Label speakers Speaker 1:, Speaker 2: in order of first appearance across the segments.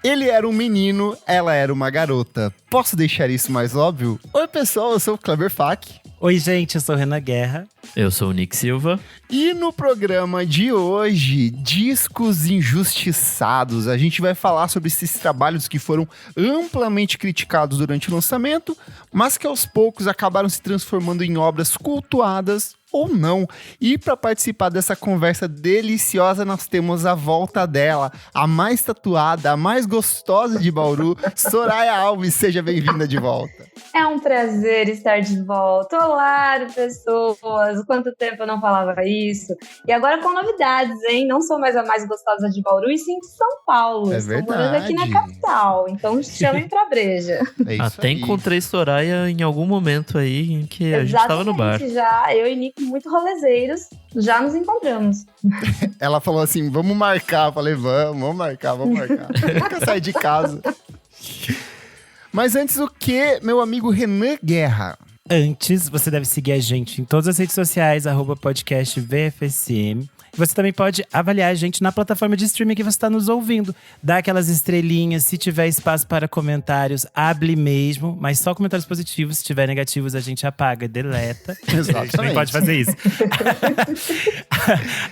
Speaker 1: Ele era um menino, ela era uma garota. Posso deixar isso mais óbvio? Oi, pessoal, eu sou o Kleber Fak.
Speaker 2: Oi, gente, eu sou o Renan Guerra.
Speaker 3: Eu sou o Nick Silva.
Speaker 1: E no programa de hoje, Discos Injustiçados, a gente vai falar sobre esses trabalhos que foram amplamente criticados durante o lançamento, mas que aos poucos acabaram se transformando em obras cultuadas ou não. E para participar dessa conversa deliciosa, nós temos a volta dela, a mais tatuada, a mais gostosa de Bauru, Soraya Alves. Seja bem-vinda de volta.
Speaker 4: É um prazer estar de volta. Olá, pessoas! Quanto tempo eu não falava isso? E agora com novidades, hein? Não sou mais a mais gostosa de Bauru, e sim de São Paulo.
Speaker 1: É
Speaker 4: Estou
Speaker 1: verdade.
Speaker 4: morando aqui na capital, então chamem pra breja.
Speaker 1: É isso
Speaker 3: Até
Speaker 1: aí.
Speaker 3: encontrei Soraya em algum momento aí em que a gente tava no bar.
Speaker 4: Já, eu e Nico, muito rolezeiros, já nos encontramos.
Speaker 1: Ela falou assim, vamos marcar. Eu falei, vamos marcar. Nunca sai de casa. Mas antes o que, meu amigo Renan Guerra?
Speaker 2: Antes, você deve seguir a gente em todas as redes sociais, @podcastvfsm. Você também pode avaliar a gente na plataforma de streaming que você está nos ouvindo. Dá aquelas estrelinhas, se tiver espaço para comentários, hable mesmo. Mas só comentários positivos, se tiver negativos a gente apaga, deleta.
Speaker 1: Exatamente.
Speaker 2: A gente também pode fazer isso.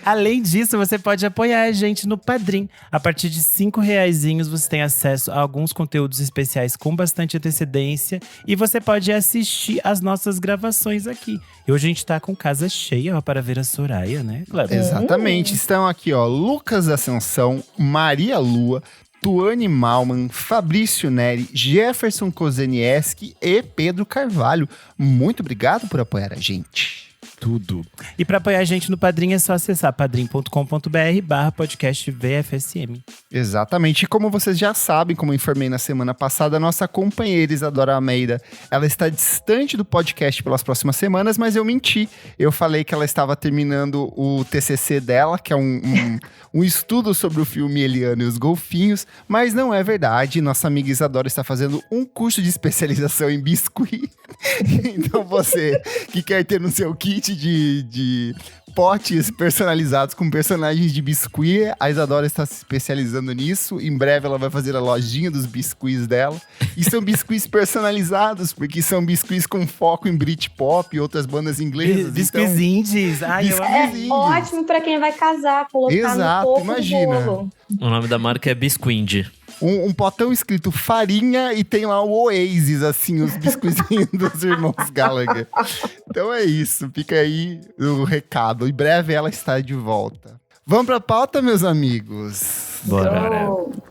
Speaker 2: Além disso, você pode apoiar a gente no Padrim. A partir de R$5 você tem acesso a alguns conteúdos especiais com bastante antecedência. E você pode assistir as nossas gravações aqui. E hoje a gente tá com casa cheia para ver a Soraya, né, Kleber?
Speaker 1: Exatamente. Estão aqui, ó, Lucas Ascensão, Maria Lua, Tuane Malman, Fabrício Neri, Jefferson Kozenieski e Pedro Carvalho. Muito obrigado por apoiar a gente.
Speaker 2: Tudo. E para apoiar a gente no Padrim é só acessar padrim.com.br/podcastvfsm.
Speaker 1: Exatamente. E como vocês já sabem, como eu informei na semana passada, a nossa companheira Isadora Almeida, ela está distante do podcast pelas próximas semanas, mas eu menti. Eu falei que ela estava terminando o TCC dela, que é um estudo sobre o filme Eliana e os Golfinhos, mas não é verdade. Nossa amiga Isadora está fazendo um curso de especialização em biscuit. Então você que quer ter no seu kit de potes personalizados com personagens de biscuit, a Isadora está se especializando nisso. Em breve ela vai fazer a lojinha dos biscuits dela. E são biscuits personalizados, porque são biscuits com foco em Britpop e outras bandas inglesas.
Speaker 2: Biscuits indies. Ai, eu amo.
Speaker 4: É ótimo pra quem vai casar, colocar
Speaker 1: Exato,
Speaker 4: no topo
Speaker 1: imagina.
Speaker 4: do bolo.
Speaker 3: O nome da marca é Bisquind.
Speaker 1: Um potão escrito farinha e tem lá o Oasis, assim, os biscoizinhos dos irmãos Gallagher. Então é isso, fica aí o recado. Em breve ela está de volta. Vamos pra pauta, meus amigos?
Speaker 3: Bora.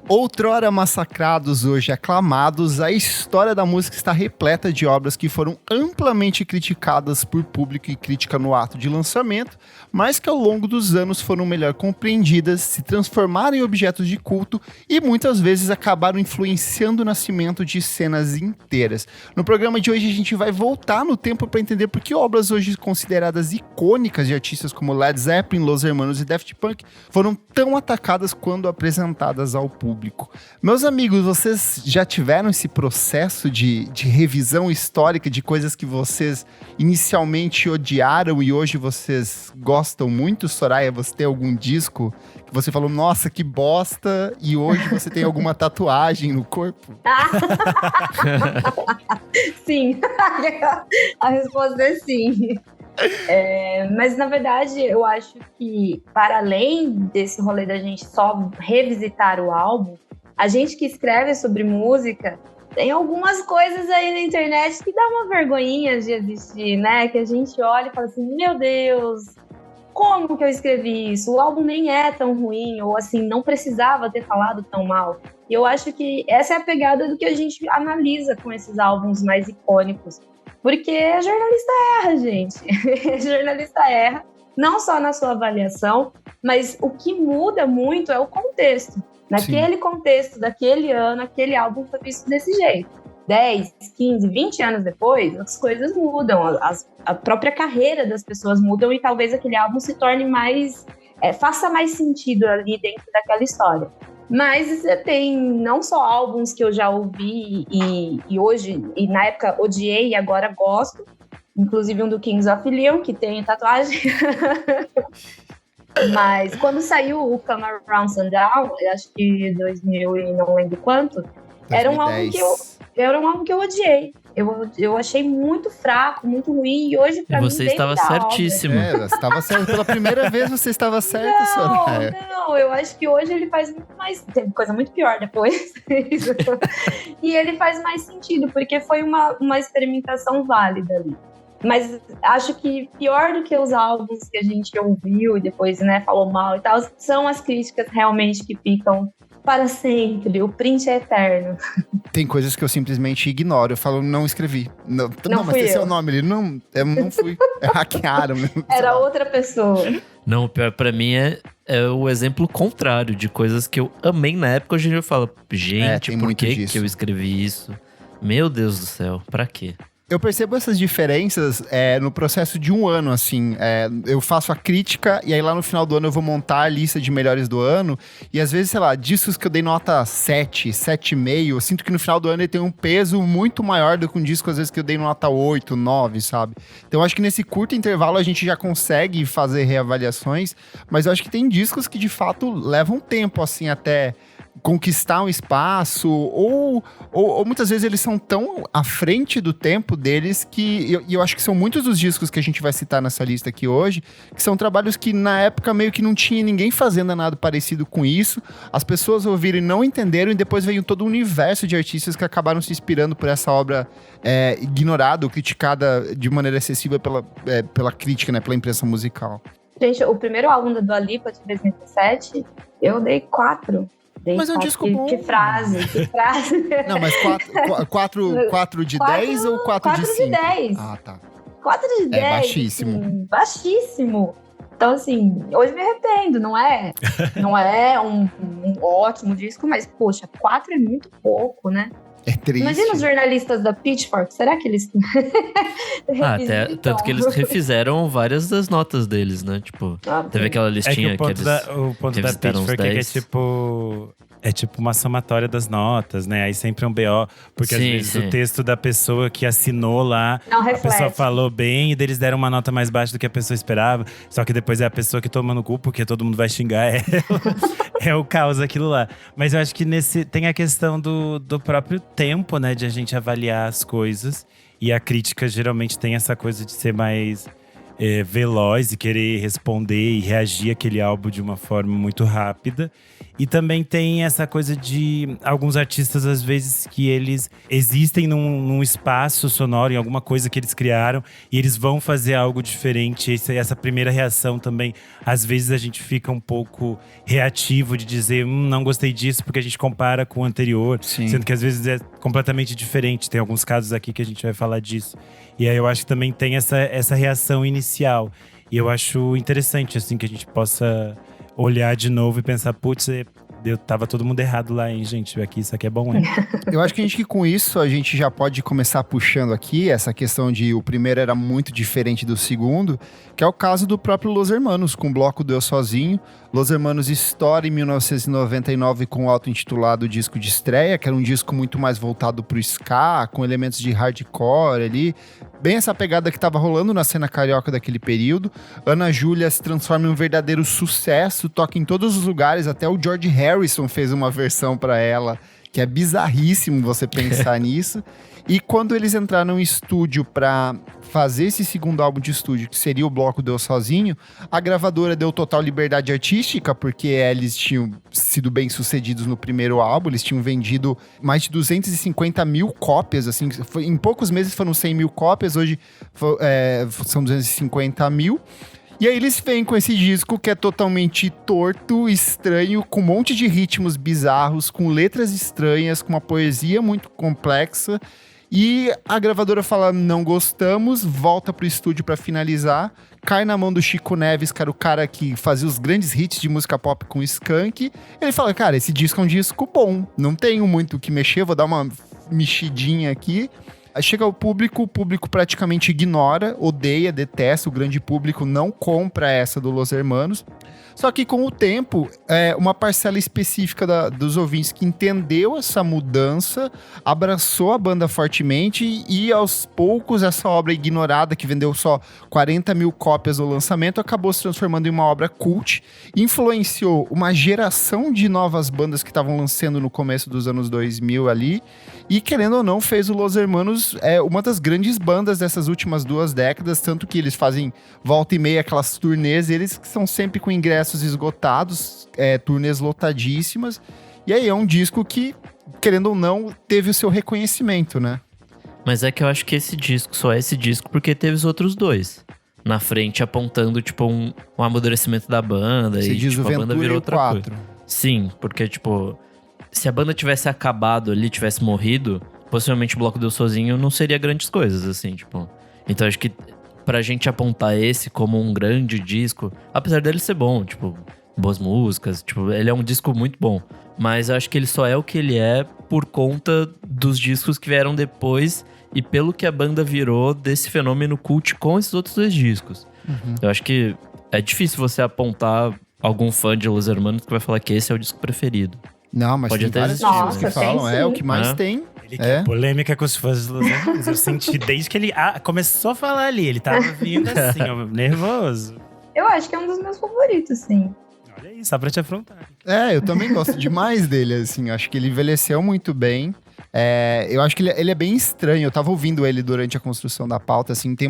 Speaker 1: Outrora massacrados, hoje aclamados, a história da música está repleta de obras que foram amplamente criticadas por público e crítica no ato de lançamento, mas que ao longo dos anos foram melhor compreendidas, se transformaram em objetos de culto e muitas vezes acabaram influenciando o nascimento de cenas inteiras. No programa de hoje a gente vai voltar no tempo para entender por que obras hoje consideradas icônicas de artistas como Led Zeppelin, Los Hermanos e Daft Punk foram tão atacadas quando apresentadas ao público. Meus amigos, vocês já tiveram esse processo de revisão histórica de coisas que vocês inicialmente odiaram e hoje vocês gostam muito? Soraya, você tem algum disco que você falou, nossa, que bosta, e hoje você tem alguma tatuagem no corpo?
Speaker 4: Sim, a resposta é sim. Mas na verdade eu acho que para além desse rolê da gente só revisitar o álbum, a gente que escreve sobre música tem algumas coisas aí na internet que dá uma vergonhinha de existir, né? Que a gente olha e fala assim, meu Deus, como que eu escrevi isso? O álbum nem é tão ruim, ou assim, não precisava ter falado tão mal. E eu acho que essa é a pegada do que a gente analisa com esses álbuns mais icônicos. Porque jornalista erra, gente. Jornalista erra, não só na sua avaliação, mas o que muda muito é o contexto. Naquele contexto, daquele ano, aquele álbum foi visto desse jeito. 10, 15, 20 anos depois, as coisas mudam, a própria carreira das pessoas mudam e talvez aquele álbum se torne mais… faça mais sentido ali dentro daquela história. Mas tem não só álbuns que eu já ouvi e hoje, e na época odiei e agora gosto, inclusive um do Kings of Leon, que tem tatuagem. Mas quando saiu o Come Around Sundown, acho que 2000 e não lembro quanto,
Speaker 1: 2010.
Speaker 4: era um álbum que eu odiei. Eu achei muito fraco, muito ruim, e hoje pra mim
Speaker 3: você estava certíssimo.
Speaker 1: Você estava certo. Pela primeira vez você estava certa, Soraya.
Speaker 4: Não, eu acho que hoje ele faz muito mais... Teve coisa muito pior depois. E ele faz mais sentido, porque foi uma experimentação válida ali. Mas acho que pior do que os álbuns que a gente ouviu e depois, né, falou mal e tal, são as críticas realmente que ficam para sempre. O print é eterno.
Speaker 1: Tem coisas que eu simplesmente ignoro. Eu falo, não escrevi. Não, mas esse é o nome. Ele não fui. Hackearam.
Speaker 4: Era outra pessoa.
Speaker 3: Não, o pior pra mim é o exemplo contrário de coisas que eu amei na época. Hoje eu falo, gente, por que eu escrevi isso? Meu Deus do céu, pra quê?
Speaker 1: Eu percebo essas diferenças no processo de um ano, assim. Eu faço a crítica e aí lá no final do ano eu vou montar a lista de melhores do ano. E às vezes, sei lá, discos que eu dei nota 7, 7,5, eu sinto que no final do ano ele tem um peso muito maior do que um disco, às vezes, que eu dei nota 8, 9, sabe? Então eu acho que nesse curto intervalo a gente já consegue fazer reavaliações, mas eu acho que tem discos que de fato levam tempo, assim, até conquistar um espaço, ou muitas vezes eles são tão à frente do tempo deles que eu acho que são muitos dos discos que a gente vai citar nessa lista aqui hoje, que são trabalhos que na época meio que não tinha ninguém fazendo nada parecido com isso, as pessoas ouviram e não entenderam, e depois veio todo um universo de artistas que acabaram se inspirando por essa obra ignorada ou criticada de maneira excessiva pela crítica, né, pela imprensa musical.
Speaker 4: Gente, o primeiro álbum da Dua Lipa, de 2017, eu dei 4.
Speaker 1: Mas é um disco bom.
Speaker 4: Que frase.
Speaker 1: Não, mas 4 de 10 ou 4 de 5? 4 de
Speaker 4: 10.
Speaker 1: Ah, tá.
Speaker 4: 4 de 10.
Speaker 1: É baixíssimo.
Speaker 4: Assim, baixíssimo. Então, assim, hoje me arrependo, não é? Não é um ótimo disco, mas, poxa, 4 é muito pouco, né?
Speaker 1: É triste.
Speaker 4: Imagina os jornalistas da Pitchfork, será que eles
Speaker 3: tanto que eles refizeram várias das notas deles, né? Tipo, teve aquela listinha
Speaker 2: que o ponto da Pitchfork é que é tipo uma somatória das notas, né? Aí sempre é um BO, porque às vezes o texto da pessoa que assinou lá, a pessoa falou bem e eles deram uma nota mais baixa do que a pessoa esperava. Só que depois é a pessoa que toma no cu, porque todo mundo vai xingar ela. É o caos aquilo lá. Mas eu acho que tem a questão do próprio tempo, né? De a gente avaliar as coisas. E a crítica geralmente tem essa coisa de ser mais veloz e querer responder e reagir àquele álbum de uma forma muito rápida. E também tem essa coisa de alguns artistas, às vezes, que eles existem num espaço sonoro, em alguma coisa que eles criaram, e eles vão fazer algo diferente. Essa primeira reação também, às vezes a gente fica um pouco reativo de dizer, não gostei disso, porque a gente compara com o anterior. Sim. Sendo que às vezes é completamente diferente. Tem alguns casos aqui que a gente vai falar disso. E aí eu acho que também tem essa reação inicial. E eu acho interessante, assim, que a gente possa olhar de novo e pensar, putz, tava todo mundo errado lá, hein, gente? Isso aqui é bom, hein?
Speaker 1: Eu acho que com isso a gente já pode começar puxando aqui essa questão de o primeiro era muito diferente do segundo, que é o caso do próprio Los Hermanos, com o bloco do Eu Sozinho. Los Hermanos estoura em 1999 com o auto-intitulado disco de estreia, que era um disco muito mais voltado pro ska, com elementos de hardcore ali. Bem essa pegada que tava rolando na cena carioca daquele período. Ana Júlia se transforma em um verdadeiro sucesso, toca em todos os lugares, até o George Harrison fez uma versão pra ela, que é bizarríssimo você pensar nisso. E quando eles entraram em estúdio pra fazer esse segundo álbum de estúdio, que seria o bloco do Eu Sozinho, a gravadora deu total liberdade artística, porque eles tinham sido bem sucedidos no primeiro álbum, eles tinham vendido mais de 250 mil cópias, assim, em poucos meses foram 100 mil cópias, hoje são 250 mil. E aí eles vêm com esse disco que é totalmente torto, estranho, com um monte de ritmos bizarros, com letras estranhas, com uma poesia muito complexa. E a gravadora fala, não gostamos, volta pro estúdio pra finalizar, cai na mão do Chico Neves, que era o cara que fazia os grandes hits de música pop com Skank. Ele fala, cara, esse disco é um disco bom, não tenho muito o que mexer, vou dar uma mexidinha aqui. Aí chega o público praticamente ignora, odeia, detesta, o grande público não compra essa do Los Hermanos. Só que com o tempo, uma parcela específica dos ouvintes que entendeu essa mudança, abraçou a banda fortemente e aos poucos essa obra ignorada, que vendeu só 40 mil cópias no lançamento, acabou se transformando em uma obra cult, influenciou uma geração de novas bandas que estavam lançando no começo dos anos 2000 ali, e querendo ou não, fez o Los Hermanos uma das grandes bandas dessas últimas 2 décadas, tanto que eles fazem volta e meia aquelas turnês, eles que são sempre com ingressos esgotados, turnês lotadíssimas, e aí é um disco que, querendo ou não, teve o seu reconhecimento, né?
Speaker 3: Mas é que eu acho que esse disco, só é esse disco porque teve os outros 2 na frente, apontando, tipo, um amadurecimento da banda.
Speaker 1: Você
Speaker 3: e
Speaker 1: diz
Speaker 3: tipo,
Speaker 1: o
Speaker 3: a banda
Speaker 1: Ventura
Speaker 3: virou
Speaker 1: e o
Speaker 3: outra
Speaker 1: 4.
Speaker 3: coisa. Sim, porque, tipo, se a banda tivesse acabado ali, tivesse morrido, possivelmente o Bloco Deu Sozinho não seria grandes coisas, assim, tipo. Então acho que pra gente apontar esse como um grande disco, apesar dele ser bom, tipo, boas músicas, tipo, ele é um disco muito bom. Mas eu acho que ele só é o que ele é por conta dos discos que vieram depois e pelo que a banda virou desse fenômeno cult com esses outros 2 discos.
Speaker 1: Uhum.
Speaker 3: Eu acho que é difícil você apontar algum fã de Los Hermanos que vai falar que esse é o disco preferido.
Speaker 1: Não, mas
Speaker 3: pode
Speaker 1: tem vários
Speaker 4: discos
Speaker 1: que falam,
Speaker 4: sim.
Speaker 1: o que mais tem.
Speaker 2: Ele quer polêmica com os fãs do Los Hermanos. Eu senti desde que ele começou a falar ali. Ele tava vindo assim, ó, nervoso.
Speaker 4: Eu acho que é um dos meus favoritos, sim.
Speaker 2: Olha aí, só pra te afrontar.
Speaker 1: Eu também gosto demais dele, assim. Acho que ele envelheceu muito bem. Eu acho que ele é bem estranho. Eu tava ouvindo ele durante a construção da pauta, assim. Tem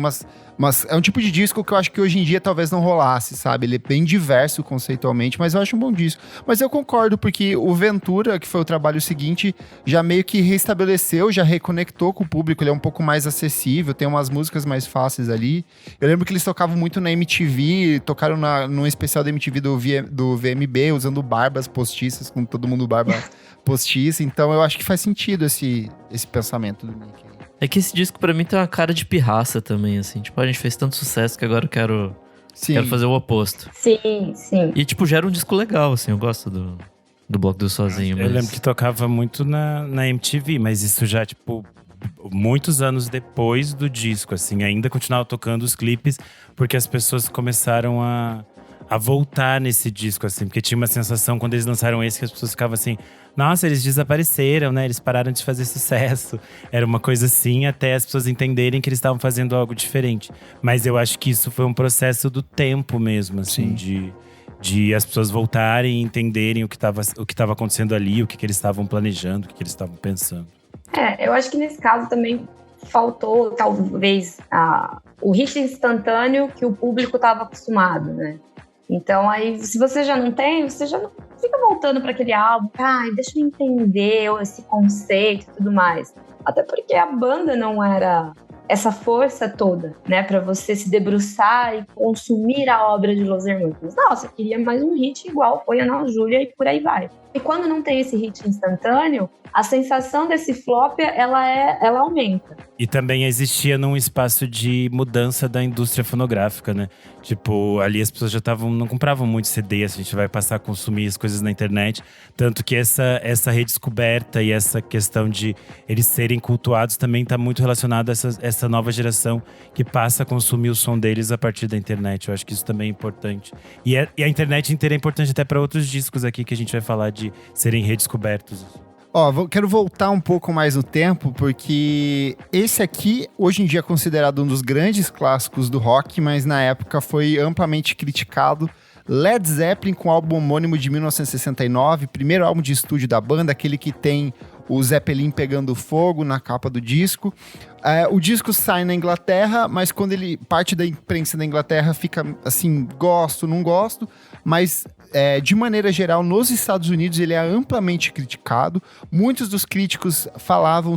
Speaker 1: é um tipo de disco que eu acho que hoje em dia talvez não rolasse, sabe? Ele é bem diverso conceitualmente, mas eu acho um bom disco. Mas eu concordo, porque o Ventura, que foi o trabalho seguinte, já meio que restabeleceu, já reconectou com o público. Ele é um pouco mais acessível, tem umas músicas mais fáceis ali. Eu lembro que eles tocavam muito na MTV, tocaram num especial da MTV do VMB, usando barbas postiças, com todo mundo barba postiça. Então eu acho que faz sentido esse pensamento do Nick.
Speaker 3: É que esse disco pra mim tem uma cara de pirraça também, assim. Tipo, a gente fez tanto sucesso que agora eu quero fazer o oposto.
Speaker 4: Sim, sim.
Speaker 3: E, tipo, já era um disco legal, assim. Eu gosto do Bloco Deu Sozinho.
Speaker 2: Eu lembro que tocava muito na MTV, mas isso já, tipo, muitos anos depois do disco, assim. Ainda continuava tocando os clipes, porque as pessoas começaram a voltar nesse disco, assim. Porque tinha uma sensação, quando eles lançaram esse, que as pessoas ficavam assim… Nossa, eles desapareceram, né? Eles pararam de fazer sucesso. Era uma coisa assim, até as pessoas entenderem que eles estavam fazendo algo diferente. Mas eu acho que isso foi um processo do tempo mesmo, assim. De as pessoas voltarem e entenderem o que estava acontecendo ali, o que eles estavam planejando, o que eles estavam pensando.
Speaker 4: Eu acho que nesse caso também faltou, talvez, o hit instantâneo que o público estava acostumado, né? Então, aí, se você já não tem, você já não fica voltando para aquele álbum. Deixa eu entender esse conceito e tudo mais. Até porque a banda não era essa força toda, né? Para você se debruçar e consumir a obra de Los Hermanos. Não, você queria mais um hit igual foi Ana Júlia e por aí vai. E quando não tem esse hit instantâneo, a sensação desse flop, ela aumenta.
Speaker 2: E também existia num espaço de mudança da indústria fonográfica, né? Tipo, ali as pessoas já não compravam muito CD, a gente vai passar a consumir as coisas na internet. Tanto que essa redescoberta e essa questão de eles serem cultuados também tá muito relacionado a essa nova geração que passa a consumir o som deles a partir da internet. Eu acho que isso também é importante. E a internet inteira é importante até para outros discos aqui que a gente vai falar de serem redescobertos.
Speaker 1: Quero voltar um pouco mais no tempo, porque esse aqui, hoje em dia, é considerado um dos grandes clássicos do rock, mas na época foi amplamente criticado. Led Zeppelin, com o álbum homônimo de 1969, primeiro álbum de estúdio da banda, aquele que tem o Zeppelin pegando fogo na capa do disco. O disco sai na Inglaterra, mas quando parte da imprensa da Inglaterra fica assim, gosto, não gosto, mas de maneira geral, nos Estados Unidos ele é amplamente criticado. Muitos dos críticos falavam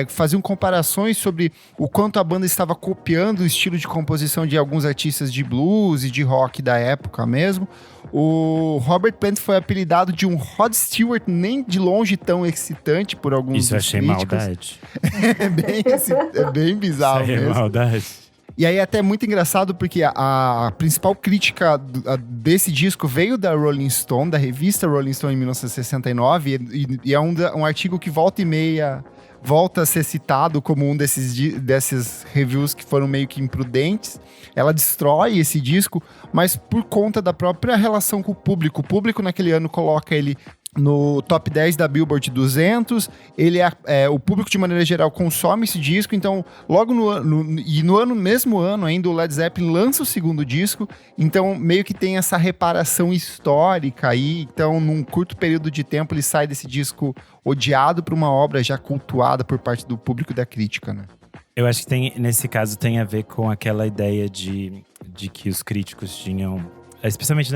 Speaker 1: faziam comparações sobre o quanto a banda estava copiando o estilo de composição de alguns artistas de blues e de rock da época mesmo. O Robert Plant foi apelidado de um Rod Stewart nem de longe tão excitante por alguns
Speaker 2: Isso
Speaker 1: dos
Speaker 2: achei
Speaker 1: críticos.
Speaker 2: Maldade.
Speaker 1: É bem bizarro
Speaker 2: Isso
Speaker 1: mesmo.
Speaker 2: é maldade.
Speaker 1: E aí é até muito engraçado porque a principal crítica desse disco veio da Rolling Stone, da revista Rolling Stone em 1969, e é um artigo que volta e meia volta a ser citado como um desses reviews que foram meio que imprudentes. Ela destrói esse disco, mas por conta da própria relação com o público. O público naquele ano coloca ele no top 10 da Billboard 200, ele o público de maneira geral consome esse disco, então logo no mesmo ano ainda o Led Zeppelin lança o segundo disco, então meio que tem essa reparação histórica aí, então num curto período de tempo ele sai desse disco odiado para uma obra já cultuada por parte do público e da crítica, né?
Speaker 2: Eu acho que nesse caso tem a ver com aquela ideia de que os críticos tinham, especialmente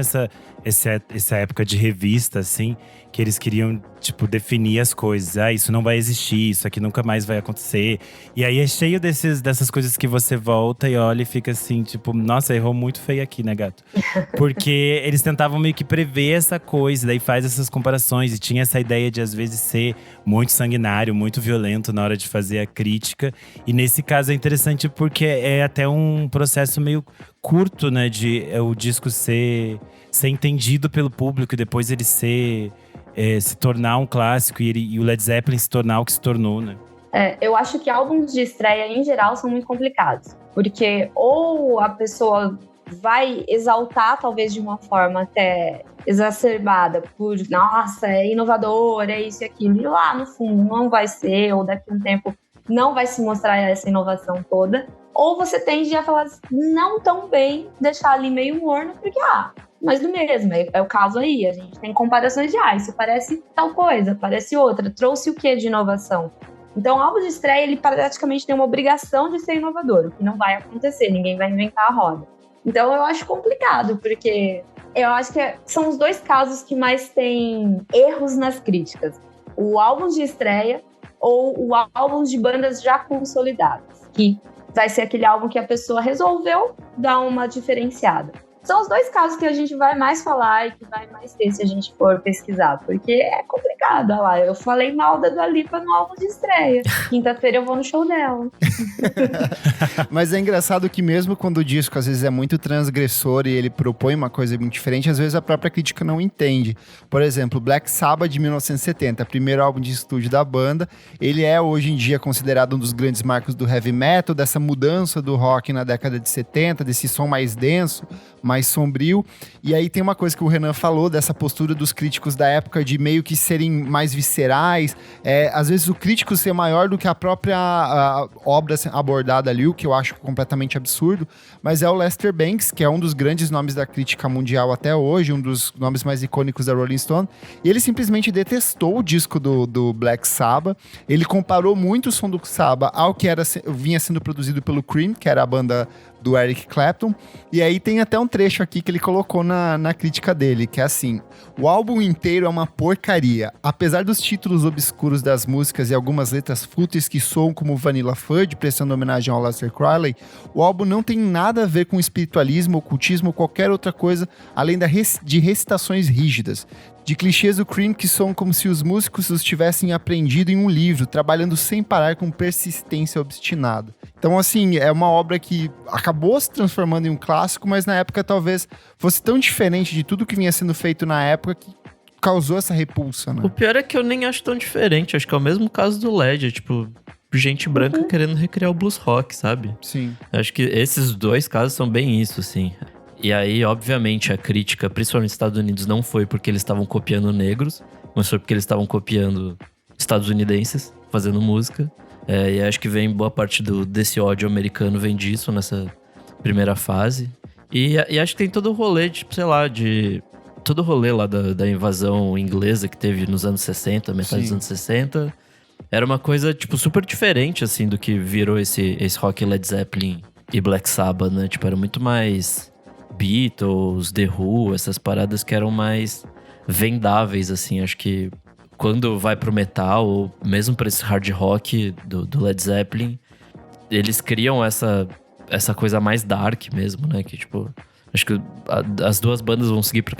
Speaker 2: essa época de revista, assim, que eles queriam, tipo, definir as coisas. Isso não vai existir, isso aqui nunca mais vai acontecer. E aí é cheio dessas coisas que você volta e olha e fica assim, tipo, nossa, errou muito feio aqui, né, gato? Porque eles tentavam meio que prever essa coisa, daí faz essas comparações. E tinha essa ideia de, às vezes, ser muito sanguinário, muito violento na hora de fazer a crítica. E nesse caso é interessante porque é até um processo meio curto, né, de o disco ser entendido pelo público e depois ele se tornar um clássico e o Led Zeppelin se tornar o que se tornou, né?
Speaker 4: Eu acho que álbuns de estreia, em geral, são muito complicados. Porque ou a pessoa vai exaltar, talvez de uma forma até exacerbada, por, nossa, é inovador, é isso e aquilo. E lá, no fundo, não vai ser, ou daqui a um tempo não vai se mostrar essa inovação toda. Ou você tende a falar não tão bem, deixar ali meio morno, porque, mas do mesmo, é o caso aí. A gente tem comparações de, isso parece tal coisa, parece outra. Trouxe o que de inovação? Então, o álbum de estreia, ele praticamente tem uma obrigação de ser inovador, o que não vai acontecer, ninguém vai inventar a roda. Então, eu acho complicado, porque eu acho que são os dois casos que mais têm erros nas críticas. O álbum de estreia ou o álbum de bandas já consolidadas, que vai ser aquele álbum que a pessoa resolveu dar uma diferenciada. São os dois casos que a gente vai mais falar e que vai mais ter se a gente for pesquisar, porque é complicado. Olha lá, eu falei mal da Dua Lipa no álbum de estreia. Quinta-feira eu vou no show dela.
Speaker 1: Mas é engraçado que mesmo quando o disco às vezes é muito transgressor e ele propõe uma coisa muito diferente, às vezes a própria crítica não entende. Por exemplo, Black Sabbath de 1970, primeiro álbum de estúdio da banda, ele é hoje em dia considerado um dos grandes marcos do heavy metal, dessa mudança do rock na década de 70, desse som mais denso, mais sombrio. E aí tem uma coisa que o Renan falou, dessa postura dos críticos da época de meio que serem mais viscerais, às vezes o crítico ser maior do que a própria obra abordada ali, o que eu acho completamente absurdo, mas é o Lester Bangs, que é um dos grandes nomes da crítica mundial até hoje, um dos nomes mais icônicos da Rolling Stone, e ele simplesmente detestou o disco do Black Sabbath. Ele comparou muito o som do Sabbath ao que vinha sendo produzido pelo Cream, que era a banda do Eric Clapton, e aí tem até um trecho aqui que ele colocou na crítica dele, que é assim: o álbum inteiro é uma porcaria, apesar dos títulos obscuros das músicas e algumas letras fúteis que soam como Vanilla Fudge, prestando homenagem ao Aleister Crowley, o álbum não tem nada a ver com espiritualismo, ocultismo ou qualquer outra coisa, além de recitações rígidas, de clichês do Cream que são como se os músicos os tivessem aprendido em um livro, trabalhando sem parar com persistência obstinada. Então, assim, é uma obra que acabou se transformando em um clássico, mas na época talvez fosse tão diferente de tudo que vinha sendo feito na época que causou essa repulsa, né?
Speaker 3: O pior é que eu nem acho tão diferente, acho que é o mesmo caso do Led, tipo, gente branca querendo recriar o blues rock, sabe?
Speaker 1: Sim.
Speaker 3: Acho que esses dois casos são bem isso, assim. E aí, obviamente, a crítica, principalmente nos Estados Unidos, não foi porque eles estavam copiando negros, mas foi porque eles estavam copiando estadunidenses, fazendo música. E acho que vem boa parte desse ódio americano vem disso, nessa primeira fase. E acho que tem todo o rolê, tipo, sei lá, todo o rolê lá da invasão inglesa que teve nos anos 60, metade dos anos 60. Era uma coisa, tipo, super diferente, assim, do que virou esse rock Led Zeppelin e Black Sabbath, né? Tipo, era muito mais Beatles, The Who, essas paradas que eram mais vendáveis, assim. Acho que quando vai pro metal, ou mesmo pra esse hard rock do Led Zeppelin, eles criam essa coisa mais dark mesmo, né? Que, tipo, acho que as duas bandas vão seguir por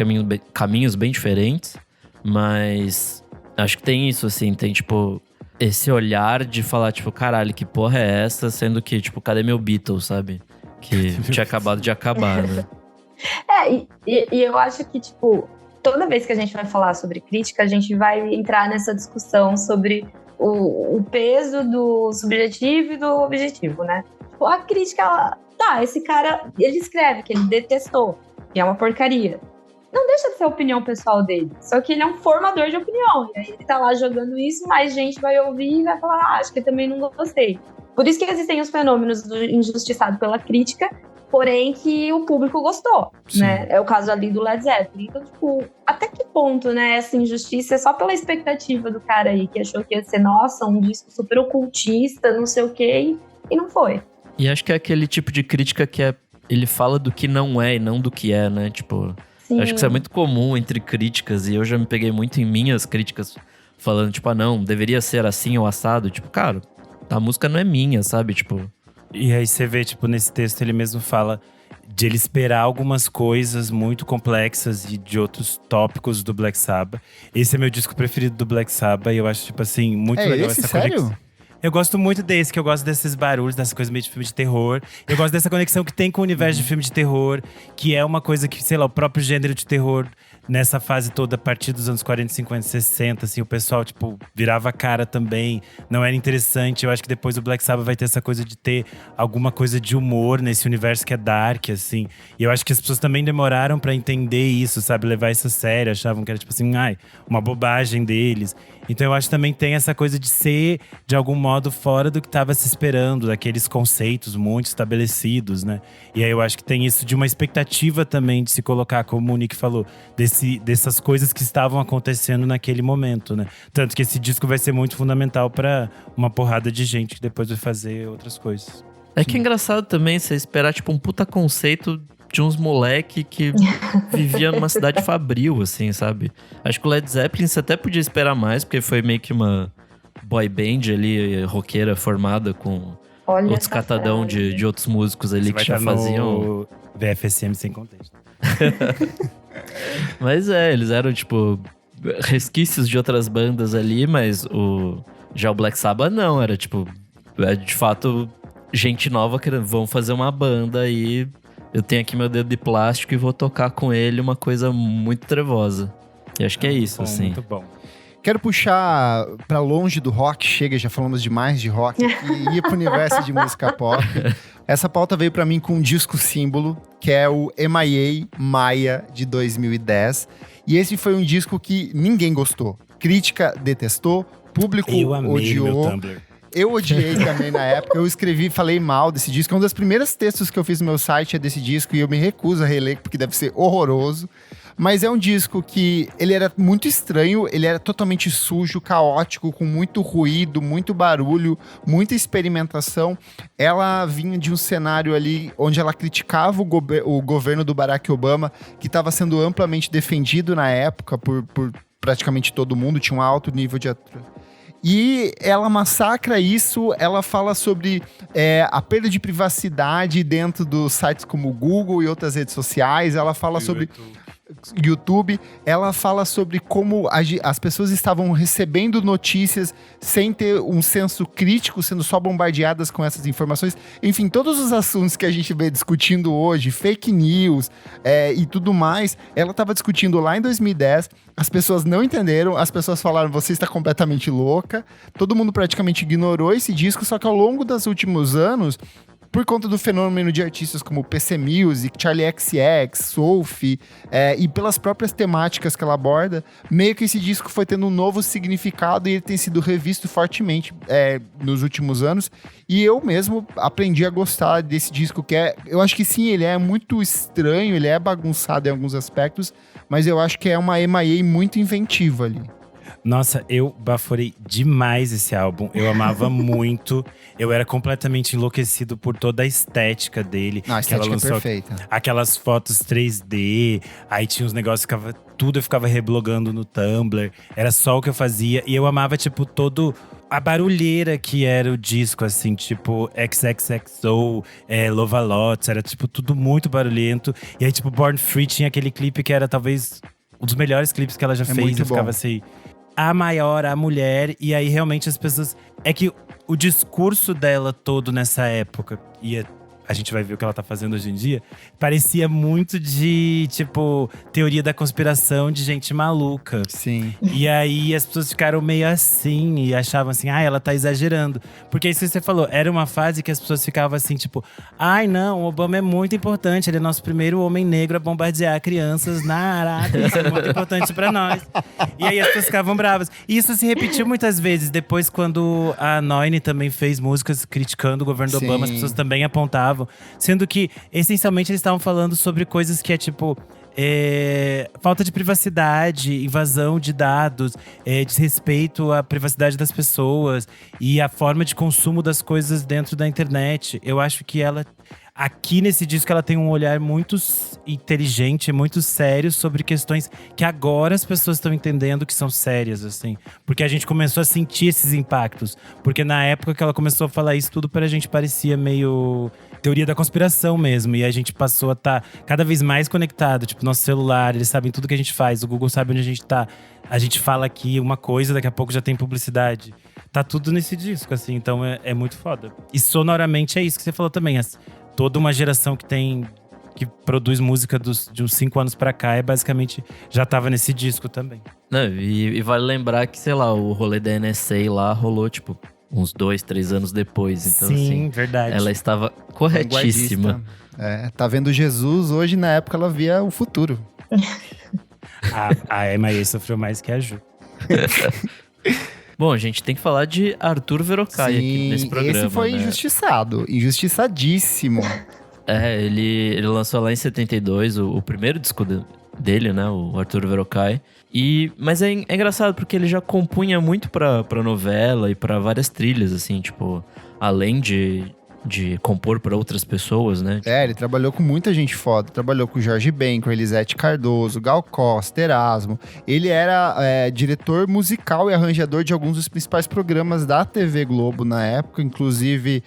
Speaker 3: caminhos bem diferentes, mas acho que tem isso, assim, tem, tipo, esse olhar de falar, tipo, caralho, que porra é essa? Sendo que, tipo, cadê meu Beatles, sabe? Que tinha acabado de acabar, né?
Speaker 4: E eu acho que, tipo, toda vez que a gente vai falar sobre crítica, a gente vai entrar nessa discussão sobre o peso do subjetivo e do objetivo, né? Tipo, a crítica, esse cara, ele escreve que ele detestou, que é uma porcaria. Não deixa de ser a opinião pessoal dele, só que ele é um formador de opinião, e aí ele tá lá jogando isso, mais gente vai ouvir e vai falar, acho que eu também não gostei. Por isso que existem os fenômenos do injustiçado pela crítica, porém que o público gostou, né? É o caso ali do Led Zeppelin. Então, tipo, até que ponto, né, essa injustiça é só pela expectativa do cara aí, que achou que ia ser, nossa, um disco super ocultista, não sei o quê, e não foi.
Speaker 3: E acho que é aquele tipo de crítica que ele fala do que não é e não do que é, né? Tipo,
Speaker 4: Sim.
Speaker 3: acho que isso é muito comum entre críticas, e eu já me peguei muito em minhas críticas, falando, tipo, não, deveria ser assim ou assado. Tipo, cara, a música não é minha, sabe? Tipo…
Speaker 2: E aí você vê, tipo, nesse texto ele mesmo fala de ele esperar algumas coisas muito complexas e de outros tópicos do Black Sabbath. Esse é meu disco preferido do Black Sabbath e eu acho, tipo assim, muito legal
Speaker 1: esse,
Speaker 2: essa
Speaker 1: sério?
Speaker 2: conexão. Eu gosto muito desse, que eu gosto desses barulhos, dessas coisas meio de filme de terror. Eu gosto dessa conexão que tem com o universo de filme de terror, que é uma coisa que, sei lá, o próprio gênero de terror, nessa fase toda, a partir dos anos 40, 50, 60, assim, o pessoal, tipo, virava a cara também. Não era interessante. Eu acho que depois o Black Sabbath vai ter essa coisa de ter alguma coisa de humor nesse universo que é dark, assim. E eu acho que as pessoas também demoraram pra entender isso, sabe? Levar isso a sério. Achavam que era, tipo assim, uma bobagem deles. Então eu acho que também tem essa coisa de ser, de algum modo, fora do que estava se esperando, daqueles conceitos muito estabelecidos, né? E aí eu acho que tem isso de uma expectativa também de se colocar, como o Nick falou, dessas coisas que estavam acontecendo naquele momento, né? Tanto que esse disco vai ser muito fundamental para uma porrada de gente que depois vai fazer outras coisas.
Speaker 3: É que é engraçado também você esperar, tipo, um puta conceito de uns moleque que vivia numa cidade fabril, assim, sabe? Acho que o Led Zeppelin você até podia esperar mais, porque foi meio que uma boy band ali, roqueira formada com outros catadão de outros músicos ali que já faziam…
Speaker 2: VFSM sem contexto.
Speaker 3: Mas eles eram, tipo, resquícios de outras bandas ali, mas já o Black Sabbath não, era tipo, de fato, gente nova querendo, vão fazer uma banda e eu tenho aqui meu dedo de plástico e vou tocar com ele uma coisa muito trevosa. E acho que é isso, assim.
Speaker 2: Muito bom.
Speaker 1: Quero puxar pra longe do rock, chega, já falamos demais de rock aqui, e ir pro universo de música pop. Essa pauta veio pra mim com um disco símbolo, que é o MIA Maia, de 2010. E esse foi um disco que ninguém gostou. Crítica detestou, público odiou.
Speaker 2: Meu Tumblr.
Speaker 1: Eu odiei também na época, eu escrevi, falei mal desse disco. Um dos primeiros textos que eu fiz no meu site é desse disco e eu me recuso a reler porque deve ser horroroso. Mas é um disco que ele era muito estranho, ele era totalmente sujo, caótico, com muito ruído, muito barulho, muita experimentação. Ela vinha de um cenário ali onde ela criticava o governo do Barack Obama, que estava sendo amplamente defendido na época por praticamente todo mundo, tinha um alto nível de E ela massacra isso, ela fala sobre a perda de privacidade dentro dos sites como o Google e outras redes sociais, ela fala sobre YouTube, ela fala sobre como as pessoas estavam recebendo notícias sem ter um senso crítico, sendo só bombardeadas com essas informações. Enfim, todos os assuntos que a gente vê discutindo hoje, fake news e tudo mais, ela estava discutindo lá em 2010, as pessoas não entenderam, as pessoas falaram, você está completamente louca, todo mundo praticamente ignorou esse disco, só que ao longo dos últimos anos, por conta do fenômeno de artistas como PC Music, Charli XCX, Sophie, e pelas próprias temáticas que ela aborda, meio que esse disco foi tendo um novo significado e ele tem sido revisto fortemente nos últimos anos. E eu mesmo aprendi a gostar desse disco, eu acho que sim, ele é muito estranho, ele é bagunçado em alguns aspectos, mas eu acho que é uma MIA muito inventiva ali.
Speaker 2: Nossa, eu baforei demais esse álbum. Eu amava muito. Eu era completamente enlouquecido por toda a estética dele.
Speaker 1: Não, a estética é perfeita.
Speaker 2: Aquelas fotos 3D. Aí tinha uns negócios que tudo eu ficava reblogando no Tumblr. Era só o que eu fazia. E eu amava, tipo, a barulheira que era o disco, assim, tipo XXXO, Love-A-Lot, era tipo tudo muito barulhento. E aí, tipo, Born Free tinha aquele clipe que era talvez um dos melhores clipes que ela já fez. Eu ficava assim, a maior, a mulher. E aí, realmente, as pessoas… É que o discurso dela todo nessa época ia a gente vai ver o que ela tá fazendo hoje em dia, parecia muito de, tipo, teoria da conspiração de gente maluca.
Speaker 1: Sim.
Speaker 2: E aí as pessoas ficaram meio assim e achavam assim, ela tá exagerando. Porque isso que você falou, era uma fase que as pessoas ficavam assim, tipo, não, o Obama é muito importante, ele é nosso primeiro homem negro a bombardear crianças na Arábia, isso é muito importante pra nós. E aí as pessoas ficavam bravas. E isso se repetiu muitas vezes. Depois, quando a Noine também fez músicas criticando o governo do
Speaker 1: Sim.
Speaker 2: Obama, as pessoas também apontavam. Sendo que, essencialmente, eles estavam falando sobre coisas que é tipo… falta de privacidade, invasão de dados, desrespeito à privacidade das pessoas e a forma de consumo das coisas dentro da internet. Eu acho que ela… Aqui nesse disco ela tem um olhar muito inteligente, muito sério sobre questões que agora as pessoas estão entendendo que são sérias, assim. Porque a gente começou a sentir esses impactos. Porque na época que ela começou a falar isso, tudo pra gente parecia meio teoria da conspiração mesmo. E a gente passou a estar cada vez mais conectado. Tipo, nosso celular, eles sabem tudo que a gente faz. O Google sabe onde a gente tá. A gente fala aqui uma coisa, daqui a pouco já tem publicidade. Tá tudo nesse disco, assim. Então é muito foda. E sonoramente é isso que você falou também. Toda uma geração que produz música de uns 5 anos pra cá basicamente já tava nesse disco também.
Speaker 3: Não, e vale lembrar que, sei lá, o rolê da NSA lá rolou, tipo, uns 2, 3 anos depois. Então,
Speaker 2: sim,
Speaker 3: assim,
Speaker 2: verdade.
Speaker 3: ela estava corretíssima.
Speaker 1: Tá vendo Jesus, hoje na época ela via o futuro.
Speaker 2: A MIA sofreu mais que a Ju.
Speaker 3: Bom, a gente tem que falar de Arthur Verocai aqui nesse programa.
Speaker 1: Esse foi injustiçado, injustiçadíssimo.
Speaker 3: Ele lançou lá em 72 o primeiro disco dele, né? O Arthur Verocai. Mas é engraçado porque ele já compunha muito pra novela e pra várias trilhas, assim, tipo, além de compor pra outras pessoas, né?
Speaker 1: Ele trabalhou com muita gente foda. Trabalhou com Jorge Ben, com Elisete Cardoso, Gal Costa, Erasmo. Ele era diretor musical e arranjador de alguns dos principais programas da TV Globo na época. Inclusive,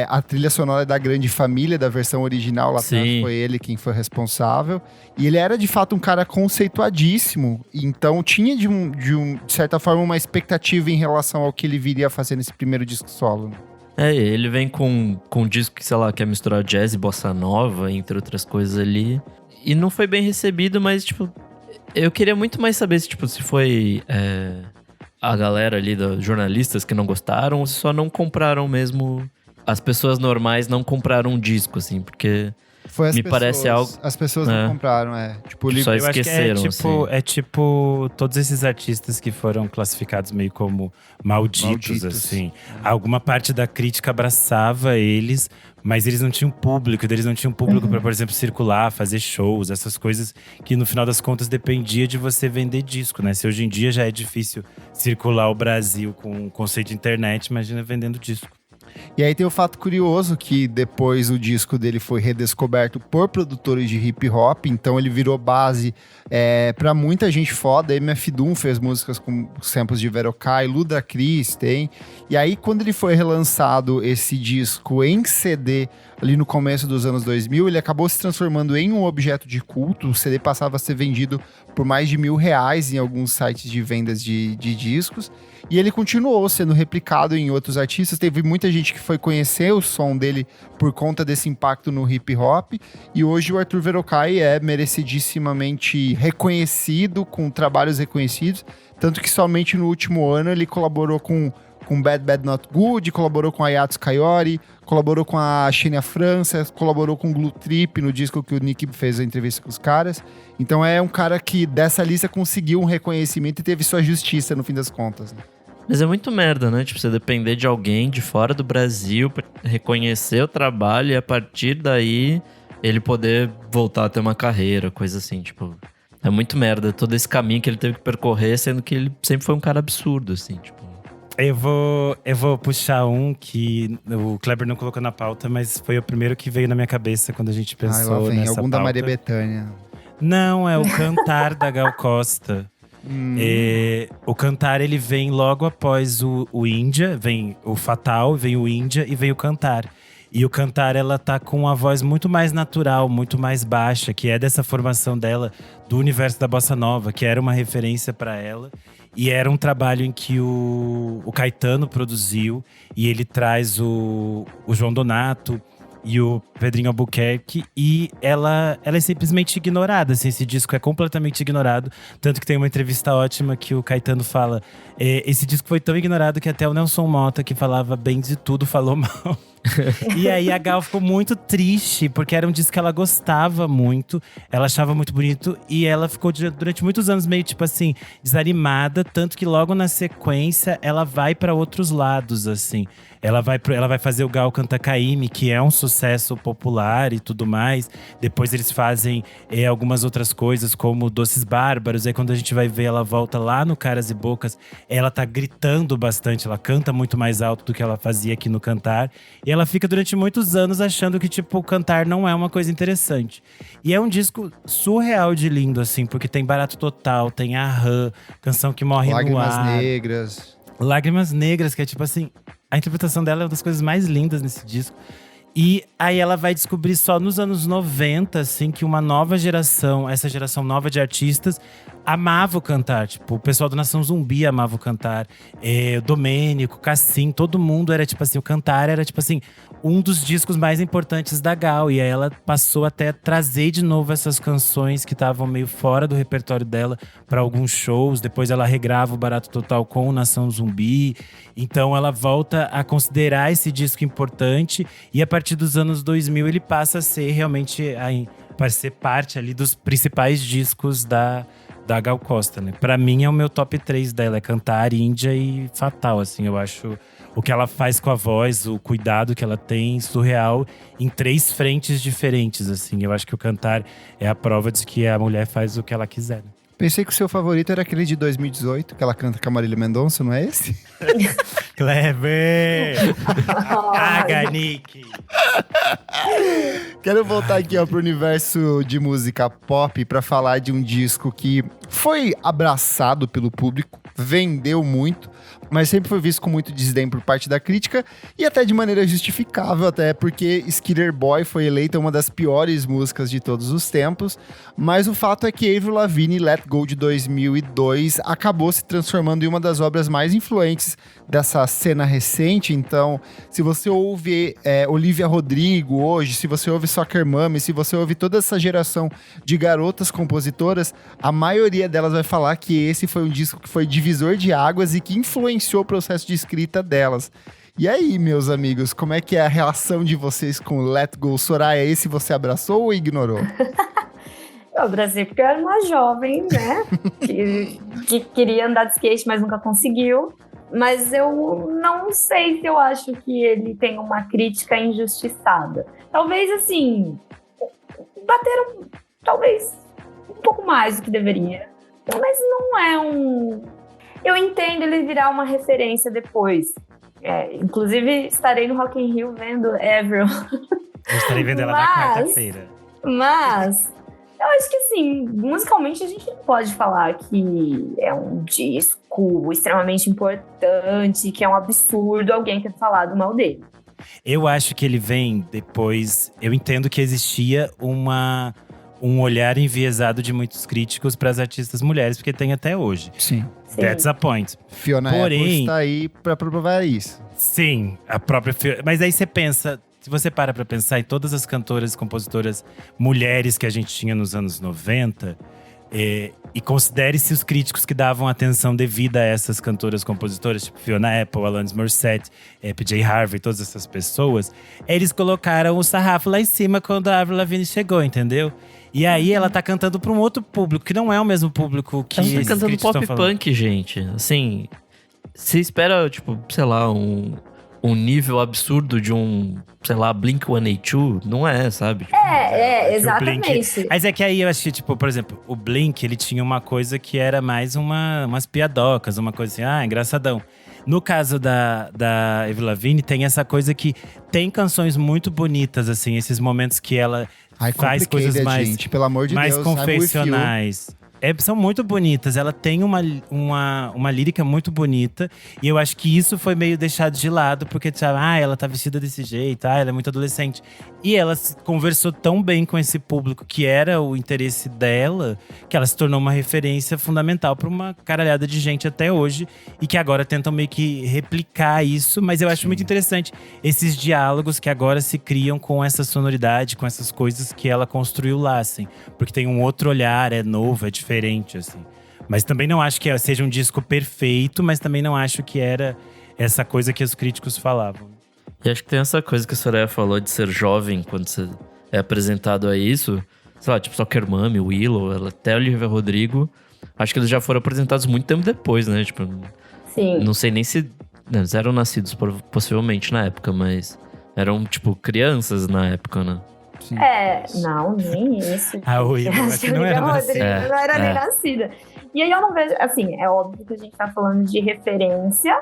Speaker 1: a trilha sonora da Grande Família, da versão original lá atrás, foi ele quem foi responsável. E ele era, de fato, um cara conceituadíssimo. Então, tinha, de certa forma, uma expectativa em relação ao que ele viria a fazer nesse primeiro disco solo.
Speaker 3: Ele vem com um disco que, sei lá, quer misturar jazz e bossa nova, entre outras coisas ali. E não foi bem recebido, mas, tipo, eu queria muito mais saber se, tipo, se foi a galera ali, dos jornalistas que não gostaram, ou se só não compraram mesmo. As pessoas normais não compraram um disco, assim, porque… Parece algo…
Speaker 1: As pessoas não compraram, Tipo,
Speaker 3: só
Speaker 2: eu
Speaker 3: esqueceram,
Speaker 2: acho que
Speaker 3: assim.
Speaker 2: é tipo todos esses artistas que foram classificados meio como malditos, assim. Alguma parte da crítica abraçava eles, mas eles não tinham público. Eles não tinham público pra, por exemplo, circular, fazer shows, essas coisas que no final das contas dependia de você vender disco, né? Se hoje em dia já é difícil circular o Brasil com o conceito de internet, imagina vendendo disco.
Speaker 1: E aí tem o fato curioso que depois o disco dele foi redescoberto por produtores de hip hop, então ele virou base pra muita gente foda. MF Doom fez músicas com samples de Verocai, Ludacris tem. E aí quando ele foi relançado esse disco em CD ali no começo dos anos 2000, ele acabou se transformando em um objeto de culto. O CD passava a ser vendido por mais de R$1.000 em alguns sites de vendas de discos. E ele continuou sendo replicado em outros artistas. Teve muita gente que foi conhecer o som dele por conta desse impacto no hip hop. E hoje o Arthur Verocai é merecidissimamente reconhecido, com trabalhos reconhecidos. Tanto que somente no último ano ele colaborou com Bad Bad Not Good, colaborou com a Yatos Coyote, colaborou com a Xenia França, colaborou com o Glue Trip no disco que o Nick fez a entrevista com os caras. Então é um cara que dessa lista conseguiu um reconhecimento e teve sua justiça no fim das contas, né?
Speaker 3: Mas é muito merda, né? Tipo, você depender de alguém de fora do Brasil pra reconhecer o trabalho e a partir daí ele poder voltar a ter uma carreira, coisa assim, tipo… É muito merda todo esse caminho que ele teve que percorrer, sendo que ele sempre foi um cara absurdo, assim, tipo…
Speaker 2: Eu vou puxar um que o Kleber não colocou na pauta, mas foi o primeiro que veio na minha cabeça quando a gente pensou
Speaker 1: lá vem,
Speaker 2: nessa
Speaker 1: algum
Speaker 2: pauta.
Speaker 1: da Maria Bethânia.
Speaker 2: Não, é o Cantar da Gal Costa. O Cantar, ele vem logo após o Índia, vem o Fatal, vem o Índia e vem o Cantar. E o Cantar, ela tá com uma voz muito mais natural, muito mais baixa, que é dessa formação dela, do universo da Bossa Nova, que era uma referência para ela. E era um trabalho em que o Caetano produziu, e ele traz o João Donato e o Pedrinho Albuquerque. E ela é simplesmente ignorada, assim, esse disco é completamente ignorado. Tanto que tem uma entrevista ótima que o Caetano fala, esse disco foi tão ignorado que até o Nelson Motta, que falava bem de tudo, falou mal. E aí a Gal ficou muito triste, porque era um disco que ela gostava muito, ela achava muito bonito, e ela ficou durante muitos anos meio tipo assim, desanimada, tanto que logo na sequência ela vai pra outros lados, assim. Ela vai fazer o Gal Canta Caymmi, que é um sucesso popular e tudo mais. Depois eles fazem algumas outras coisas, como Doces Bárbaros. Aí quando a gente vai ver, ela volta lá no Caras e Bocas. Ela tá gritando bastante, ela canta muito mais alto do que ela fazia aqui no Cantar. E ela fica durante muitos anos achando que, tipo, cantar não é uma coisa interessante. E é um disco surreal de lindo, assim, porque tem Barato Total, tem A Rã, Canção que Morre no Ar. Lágrimas Negras, que é tipo assim… A interpretação dela é uma das coisas mais lindas nesse disco. E aí ela vai descobrir só nos anos 90, assim, que uma nova geração, essa geração nova de artistas, amava o Cantar. Tipo, o pessoal do Nação Zumbi amava o Cantar. O Domênico, Cassim, todo mundo era tipo assim, o Cantar era tipo assim, um dos discos mais importantes da Gal. E aí ela passou até a trazer de novo essas canções que estavam meio fora do repertório dela para alguns shows. Depois ela regrava o Barato Total com o Nação Zumbi. Então ela volta a considerar esse disco importante. E a partir dos anos 2000 ele passa a ser realmente… para ser parte ali dos principais discos da Gal Costa, né? Pra mim é o meu top 3 dela, é Cantar, Índia e Fatal, assim. Eu acho o que ela faz com a voz, o cuidado que ela tem, surreal, em 3 frentes diferentes, assim. Eu acho que o Cantar é a prova de que a mulher faz o que ela quiser, né?
Speaker 1: Pensei que o seu favorito era aquele de 2018, que ela canta com a Marília Mendonça, não é esse?
Speaker 2: Clever! Caga, Nick!
Speaker 1: Quero voltar aqui pro universo de música pop para falar de um disco que foi abraçado pelo público, vendeu muito, mas sempre foi visto com muito desdém por parte da crítica e até de maneira justificável, até porque Skater Boy foi eleita uma das piores músicas de todos os tempos, mas o fato é que Avril Lavigne Let Go de 2002 acabou se transformando em uma das obras mais influentes dessa cena recente. Então, se você ouve Olivia Rodrigo hoje, se você ouve Soccer Mommy, se você ouve toda essa geração de garotas compositoras, a maioria delas vai falar que esse foi um disco que foi divisor de águas e que influenciou o processo de escrita delas. E aí, meus amigos, como é que é a relação de vocês com Let Go? Soraya, esse você abraçou ou ignorou?
Speaker 4: Eu abracei porque eu era uma jovem, né? que queria andar de skate, mas nunca conseguiu. Mas eu não sei se eu acho que ele tem uma crítica injustiçada. Talvez, assim, bateram, talvez, um pouco mais do que deveria. Mas não é um… Eu entendo ele virar uma referência depois. Inclusive, estarei no Rock in Rio vendo Avril.
Speaker 2: Eu estarei vendo ela na quarta-feira.
Speaker 4: Mas… eu acho que, assim, musicalmente a gente não pode falar que é um disco extremamente importante, que é um absurdo alguém ter falado mal dele.
Speaker 2: Eu acho que ele vem depois… Eu entendo que existia um olhar enviesado de muitos críticos para as artistas mulheres, porque tem até hoje.
Speaker 1: Sim.
Speaker 2: That's a point.
Speaker 1: Fiona Apple está aí para provar isso.
Speaker 2: Sim, a própria Fiona… Mas aí você pensa… Se você para pra pensar em todas as cantoras e compositoras mulheres que a gente tinha nos anos 90, e considere-se os críticos que davam atenção devida a essas cantoras compositoras, tipo Fiona Apple, Alanis Morissette, PJ Harvey, todas essas pessoas, eles colocaram o sarrafo lá em cima quando a Avril Lavigne chegou, entendeu? E aí ela tá cantando pra um outro público, que não é o mesmo público que esses
Speaker 3: cantando
Speaker 2: críticos
Speaker 3: pop punk, gente. Assim, você espera, tipo, sei lá, um nível absurdo de sei lá, Blink-182, não é, sabe?
Speaker 4: Exatamente.
Speaker 2: Mas é que aí eu achei, tipo, por exemplo, o Blink, ele tinha uma coisa que era mais umas piadocas, uma coisa assim, engraçadão. No caso da Avril Lavigne, tem essa coisa que tem canções muito bonitas, assim, esses momentos que ela faz coisas mais,
Speaker 1: gente, pelo amor de
Speaker 2: mais
Speaker 1: Deus,
Speaker 2: confessionais. são muito bonitas. Ela tem uma lírica muito bonita. E eu acho que isso foi meio deixado de lado. Porque, sabe, ela tá vestida desse jeito. Ela é muito adolescente. E ela conversou tão bem com esse público, que era o interesse dela, que ela se tornou uma referência fundamental para uma caralhada de gente até hoje. E que agora tentam meio que replicar isso. Mas eu acho muito interessante esses diálogos que agora se criam com essa sonoridade, com essas coisas que ela construiu lá, assim. Porque tem um outro olhar, é novo, é diferente, assim. Mas também não acho que seja um disco perfeito, mas também não acho que era essa coisa que os críticos falavam.
Speaker 3: E acho que tem essa coisa que a Soraya falou de ser jovem quando você é apresentado a isso. Sei lá, tipo Soccer Mommy, Willow, até Olivia Rodrigo. Acho que eles já foram apresentados muito tempo depois, né? Tipo,
Speaker 4: Sim.
Speaker 3: Não sei nem se… Eles eram nascidos possivelmente na época, mas… Eram, tipo, crianças na época, né?
Speaker 1: Sim.
Speaker 4: Não, nem isso.
Speaker 2: A Willow,
Speaker 4: Acho que
Speaker 2: não era
Speaker 4: Olivia Rodrigo
Speaker 3: nascida.
Speaker 4: não era nem
Speaker 3: É.
Speaker 4: nascida. E aí eu não vejo, assim, é óbvio que a gente tá falando de referência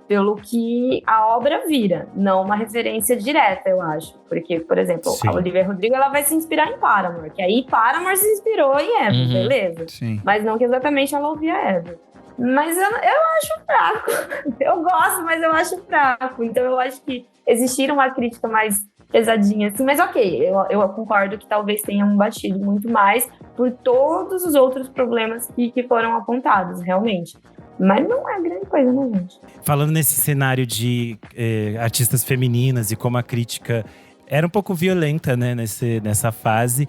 Speaker 4: pelo que a obra vira, não uma referência direta, eu acho. Porque, por exemplo,
Speaker 2: Sim.
Speaker 4: a Olivia Rodrigo, ela vai se inspirar em Paramore, que aí Paramore se inspirou em Eva,
Speaker 3: Uhum.
Speaker 4: beleza?
Speaker 1: Sim.
Speaker 4: Mas não que exatamente ela ouvia Eva. Mas eu acho fraco. Eu gosto, mas eu acho fraco. Então eu acho que existir uma crítica mais pesadinha, assim. Mas ok, eu concordo que talvez tenham batido muito mais por todos os outros problemas que foram apontados, realmente. Mas não é grande coisa, né, gente?
Speaker 2: Falando nesse cenário de artistas femininas e como a crítica era um pouco violenta, né, nessa fase.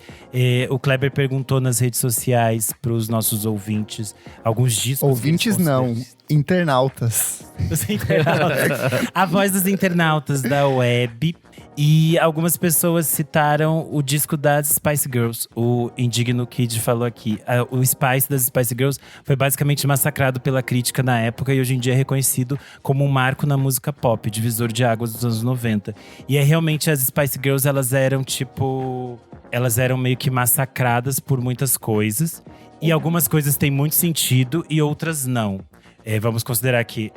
Speaker 2: O Kleber perguntou nas redes sociais para os nossos ouvintes alguns discos.
Speaker 1: Ouvintes
Speaker 2: que eles
Speaker 1: não,
Speaker 2: consideram-
Speaker 1: internautas.
Speaker 2: Os internautas. A voz dos internautas da web. E algumas pessoas citaram o disco das Spice Girls. O Indigno Kid falou aqui. O Spice das Spice Girls foi basicamente massacrado pela crítica na época e hoje em dia é reconhecido como um marco na música pop, divisor de águas dos anos 90. E realmente as Spice Girls, elas eram meio que massacradas por muitas coisas. E algumas coisas têm muito sentido e outras não. Vamos considerar que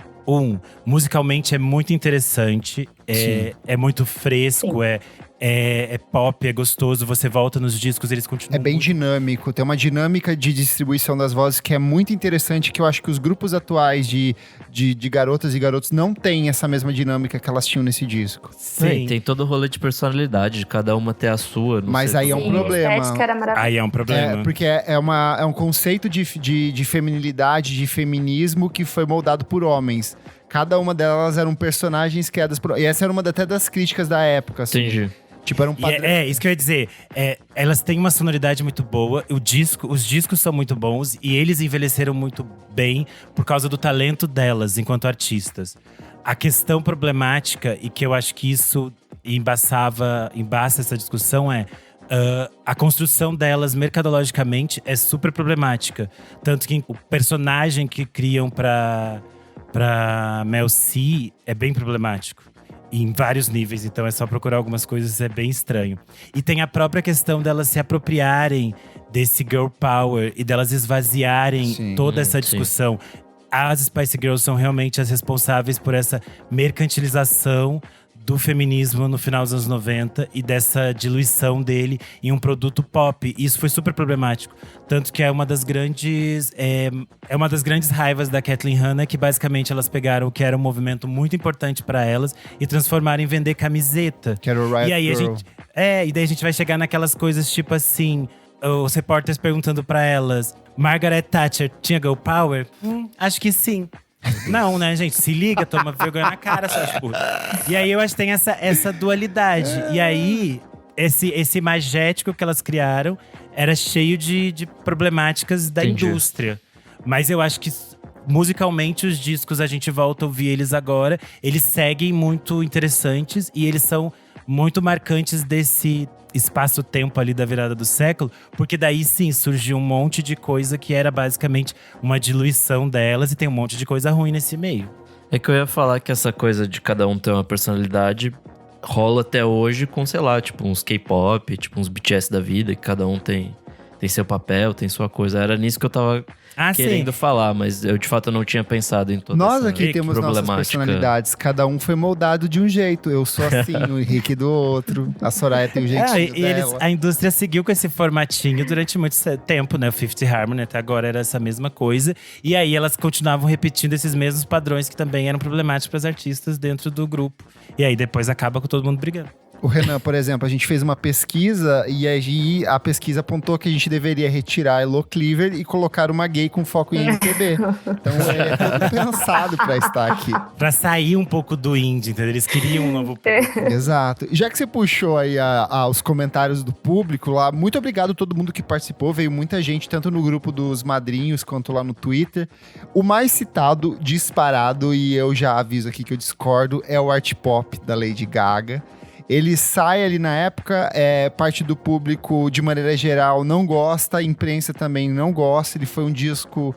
Speaker 2: musicalmente é muito interessante, é muito fresco, é pop, é gostoso. Você volta nos discos, eles continuam.
Speaker 1: É bem dinâmico, tem uma dinâmica de distribuição das vozes que é muito interessante, que eu acho que os grupos atuais de garotas e garotos não têm essa mesma dinâmica que elas tinham nesse disco.
Speaker 2: Sim.
Speaker 3: Tem todo o rolê de personalidade, de cada uma ter a sua. não
Speaker 1: Mas
Speaker 3: sei.
Speaker 1: aí é um
Speaker 4: Sim,
Speaker 1: problema.
Speaker 4: A estética era maravilhosa.
Speaker 2: Aí é um problema.
Speaker 1: Porque é um conceito de feminilidade, de feminismo que foi moldado por homens. Cada uma delas eram personagens criadas por… E essa era uma até das críticas da época, assim.
Speaker 3: Entendi.
Speaker 1: Tipo, era um
Speaker 2: E
Speaker 1: padrão.
Speaker 2: isso que eu ia dizer. Elas têm uma sonoridade muito boa. Os discos são muito bons. E eles envelheceram muito bem por causa do talento delas enquanto artistas. A questão problemática, e que eu acho que isso embaça essa discussão, a construção delas mercadologicamente é super problemática. Tanto que o personagem que criam pra Mel C é bem problemático. Em vários níveis, então é só procurar algumas coisas, é bem estranho. E tem a própria questão delas se apropriarem desse girl power e delas esvaziarem
Speaker 1: Sim.
Speaker 2: toda essa
Speaker 3: Sim.
Speaker 2: discussão. As Spice Girls são realmente as responsáveis por essa mercantilização do feminismo no final dos anos 90 e dessa diluição dele em um produto pop. E isso foi super problemático. Tanto que é uma das grandes raivas da Kathleen Hanna, que basicamente elas pegaram o que era um movimento muito importante para elas e transformaram em vender camiseta.
Speaker 1: Que era o Riot
Speaker 2: E aí
Speaker 1: Girl.
Speaker 2: e daí a gente vai chegar naquelas coisas tipo assim, os repórteres perguntando para elas: Margaret Thatcher tinha girl power? Acho que sim. Não, né, gente? Se liga, toma vergonha na cara, suas putas. E aí eu acho que tem essa dualidade. E aí, esse imagético que elas criaram era cheio de problemáticas da
Speaker 3: Entendi.
Speaker 2: indústria. Mas eu acho que musicalmente os discos, a gente volta a ouvir eles agora. Eles seguem muito interessantes e eles são muito marcantes desse espaço-tempo ali da virada do século, porque daí sim surgiu um monte de coisa que era basicamente uma diluição delas, e tem um monte de coisa ruim nesse meio.
Speaker 3: É que eu ia falar que essa coisa de cada um ter uma personalidade rola até hoje com, sei lá, tipo uns K-pop, tipo uns BTS da vida, que cada um tem tem seu papel, tem sua coisa. Era nisso que eu tava querendo falar, mas eu de fato não tinha pensado em toda
Speaker 1: Nós
Speaker 3: essa
Speaker 1: aqui temos nossas personalidades, cada um foi moldado de um jeito. Eu sou assim, o Henrique do outro, a Soraya tem o jeitinho dela.
Speaker 2: A indústria seguiu com esse formatinho durante muito tempo, né? O Fifth Harmony até agora era essa mesma coisa. E aí elas continuavam repetindo esses mesmos padrões que também eram problemáticos para as artistas dentro do grupo. E aí depois acaba com todo mundo brigando.
Speaker 1: O Renan, por exemplo, a gente fez uma pesquisa e aí a pesquisa apontou que a gente deveria retirar a Elo Cleaver e colocar uma gay com foco em MPB. Então é tudo pensado pra estar aqui.
Speaker 2: Pra sair um pouco do indie, entendeu? Eles queriam um novo público.
Speaker 1: Exato. Já que você puxou aí os comentários do público lá, muito obrigado a todo mundo que participou. Veio muita gente, tanto no grupo dos madrinhos quanto lá no Twitter. O mais citado, disparado, e eu já aviso aqui que eu discordo, é o Art Pop da Lady Gaga. Ele sai ali na época, parte do público, de maneira geral, não gosta, a imprensa também não gosta. Ele foi um disco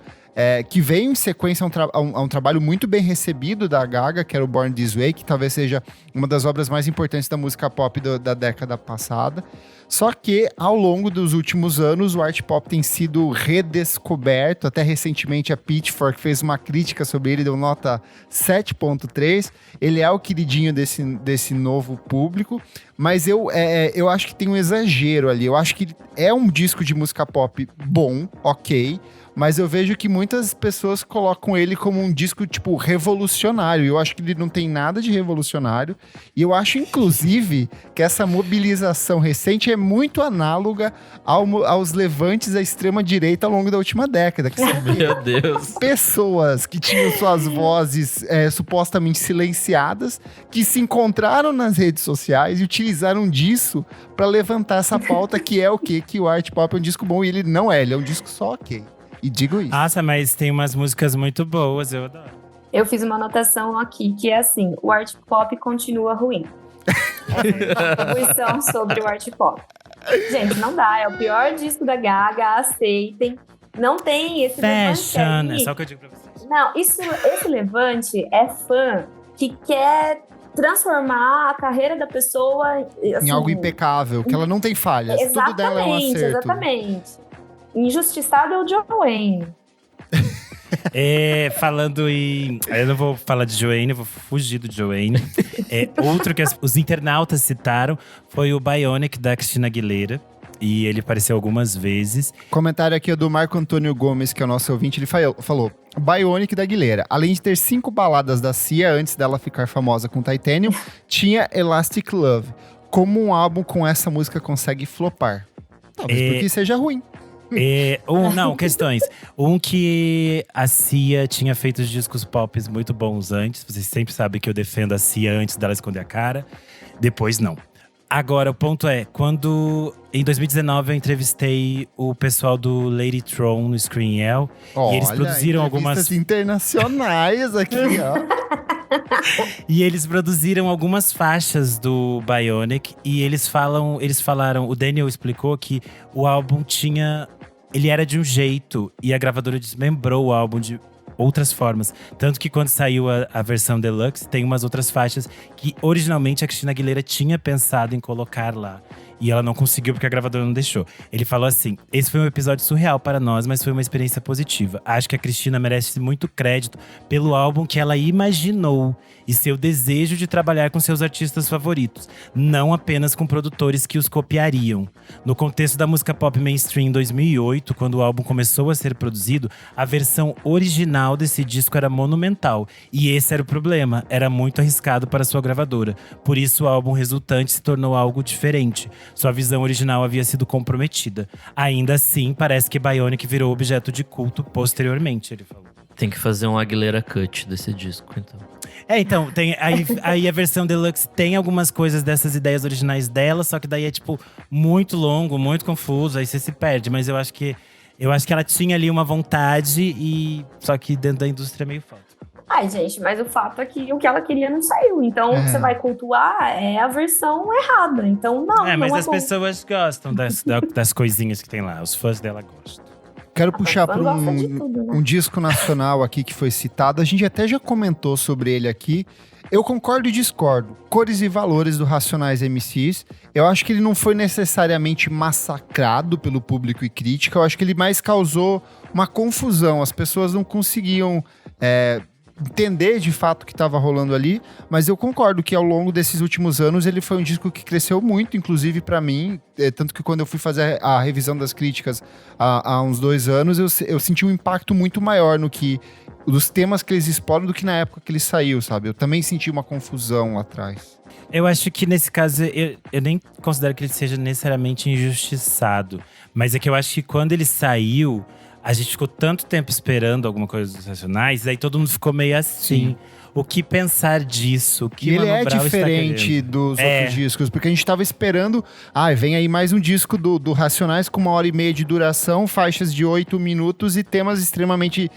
Speaker 1: que veio em sequência a um trabalho muito bem recebido da Gaga, que era o Born This Way, que talvez seja uma das obras mais importantes da música pop da década passada. Só que, ao longo dos últimos anos, o art pop tem sido redescoberto. Até recentemente, a Pitchfork fez uma crítica sobre ele, deu nota 7.3. Ele é o queridinho desse novo público. Mas eu acho que tem um exagero ali. Eu acho que é um disco de música pop bom, ok. Mas eu vejo que muitas pessoas colocam ele como um disco, tipo, revolucionário. Eu acho que ele não tem nada de revolucionário. E eu acho, inclusive, que essa mobilização recente é muito análoga aos levantes da extrema-direita ao longo da última década. Que são
Speaker 3: Meu Deus.
Speaker 1: pessoas que tinham suas vozes supostamente silenciadas, que se encontraram nas redes sociais e utilizaram disso para levantar essa pauta que é o quê? Que o art pop é um disco bom e ele não é. Ele é um disco só ok. E digo isso.
Speaker 2: Nossa, mas tem umas músicas muito boas, eu adoro.
Speaker 4: Eu fiz uma anotação aqui que é assim: o art pop continua ruim. Essa é a minha contribuição sobre o art pop. Gente, não dá, é o pior disco da Gaga, aceitem. Não tem esse
Speaker 2: Fashion,
Speaker 4: levante aí.
Speaker 2: é só o que eu digo pra vocês.
Speaker 4: Não, esse levante é fã que quer transformar a carreira da pessoa assim,
Speaker 1: em algo impecável, que ela não tem falhas.
Speaker 4: Exatamente,
Speaker 1: tudo dela é um acerto.
Speaker 4: Exatamente. Injustiçado é o Joanne.
Speaker 2: Falando em… Eu não vou falar de Joanne, eu vou fugir do Joanne. Outro que os internautas citaram foi o Bionic da Christina Aguilera. E ele apareceu algumas vezes.
Speaker 1: Comentário aqui do Marco Antônio Gomes, que é o nosso ouvinte. Ele falou: Bionic da Aguilera, além de ter 5 baladas da Cia antes dela ficar famosa com Titanium, tinha Elastic Love. Como um álbum com essa música consegue flopar? Talvez porque seja ruim.
Speaker 2: Questões. Um que a Cia tinha feito os discos pop muito bons antes. Vocês sempre sabem que eu defendo a Cia antes dela esconder a cara. Depois, não. Agora, o ponto é, quando em 2019 eu entrevistei o pessoal do Lady Tron no Screen Yell. E eles produziram algumas…
Speaker 1: internacionais aqui, ó.
Speaker 2: E eles produziram algumas faixas do Bionic. E eles falaram, o Daniel explicou que o álbum ele era de um jeito e a gravadora desmembrou o álbum de outras formas. Tanto que quando saiu a versão deluxe, tem umas outras faixas que originalmente a Christina Aguilera tinha pensado em colocar lá. E ela não conseguiu porque a gravadora não deixou. Ele falou assim: esse foi um episódio surreal para nós, mas foi uma experiência positiva. Acho que a Christina merece muito crédito pelo álbum que ela imaginou e seu desejo de trabalhar com seus artistas favoritos, não apenas com produtores que os copiariam. No contexto da música pop mainstream em 2008, quando o álbum começou a ser produzido, a versão original desse disco era monumental. E esse era o problema, era muito arriscado para sua gravadora. Por isso o álbum resultante se tornou algo diferente. Sua visão original havia sido comprometida. Ainda assim, parece que Bionic virou objeto de culto posteriormente, ele falou.
Speaker 3: Tem que fazer um Aguilera Cut desse disco, então.
Speaker 2: Então, tem, aí a versão deluxe tem algumas coisas dessas ideias originais dela, só que daí é, tipo, muito longo, muito confuso, aí você se perde. Mas eu acho que ela tinha ali uma vontade, só que dentro da indústria é meio falta.
Speaker 4: Ai, gente, mas o fato é que o que ela queria não saiu. Então, o que você vai cultuar é a versão errada. Então, não
Speaker 2: mas
Speaker 4: não
Speaker 2: as pessoas gostam das coisinhas que tem lá. Os fãs dela gostam.
Speaker 1: Quero puxar para
Speaker 4: gosta de tudo, né?
Speaker 1: um disco nacional aqui que foi citado. A gente até já comentou sobre ele aqui. Eu concordo e discordo. Cores e Valores do Racionais MCs. Eu acho que ele não foi necessariamente massacrado pelo público e crítica. Eu acho que ele mais causou uma confusão. As pessoas não conseguiam entender de fato o que estava rolando ali, mas eu concordo que ao longo desses últimos anos ele foi um disco que cresceu muito, inclusive para mim, tanto que quando eu fui fazer a revisão das críticas há uns 2 anos, eu senti um impacto muito maior dos temas que eles exploram do que na época que ele saiu, sabe? Eu também senti uma confusão lá atrás.
Speaker 2: Eu acho que nesse caso, eu nem considero que ele seja necessariamente injustiçado, mas é que eu acho que quando ele saiu, a gente ficou tanto tempo esperando alguma coisa dos Racionais, aí todo mundo ficou meio assim. Sim. O que pensar disso? O que
Speaker 1: ele
Speaker 2: Mano Brown
Speaker 1: diferente dos outros discos, porque a gente tava esperando… vem aí mais um disco do Racionais com 1h30 de duração, faixas de 8 minutos e temas extremamente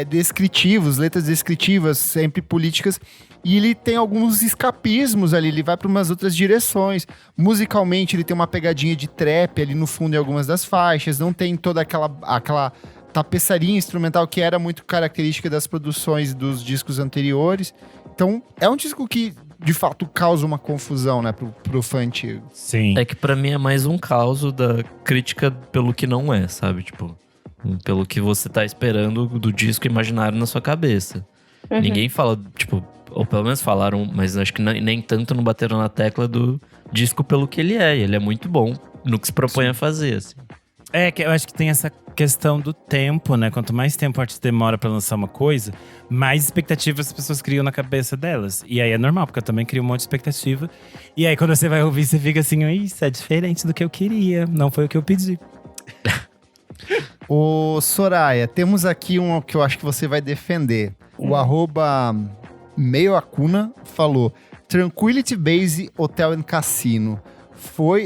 Speaker 1: descritivos, letras descritivas, sempre políticas. E ele tem alguns escapismos ali, ele vai para umas outras direções. Musicalmente, ele tem uma pegadinha de trap ali no fundo em algumas das faixas, não tem toda aquela tapeçaria instrumental que era muito característica das produções dos discos anteriores. Então, é um disco que, de fato, causa uma confusão, né, pro fã antigo.
Speaker 2: Sim.
Speaker 3: É que pra mim é mais um caos da crítica pelo que não é, sabe? Tipo, pelo que você tá esperando do disco imaginário na sua cabeça. Uhum. Ninguém fala, tipo… Ou pelo menos falaram, mas acho que nem tanto não bateram na tecla do disco pelo que ele é. Ele é muito bom no que se propõe a fazer, assim.
Speaker 2: Que eu acho que tem essa questão do tempo, né? Quanto mais tempo o artista demora pra lançar uma coisa, mais expectativas as pessoas criam na cabeça delas. E aí é normal, porque eu também crio um monte de expectativa. E aí quando você vai ouvir, você fica assim, isso é diferente do que eu queria. Não foi o que eu pedi.
Speaker 1: Ô, Soraya, temos aqui um que eu acho que você vai defender. O @meioacuna falou: Tranquility Base Hotel and Cassino.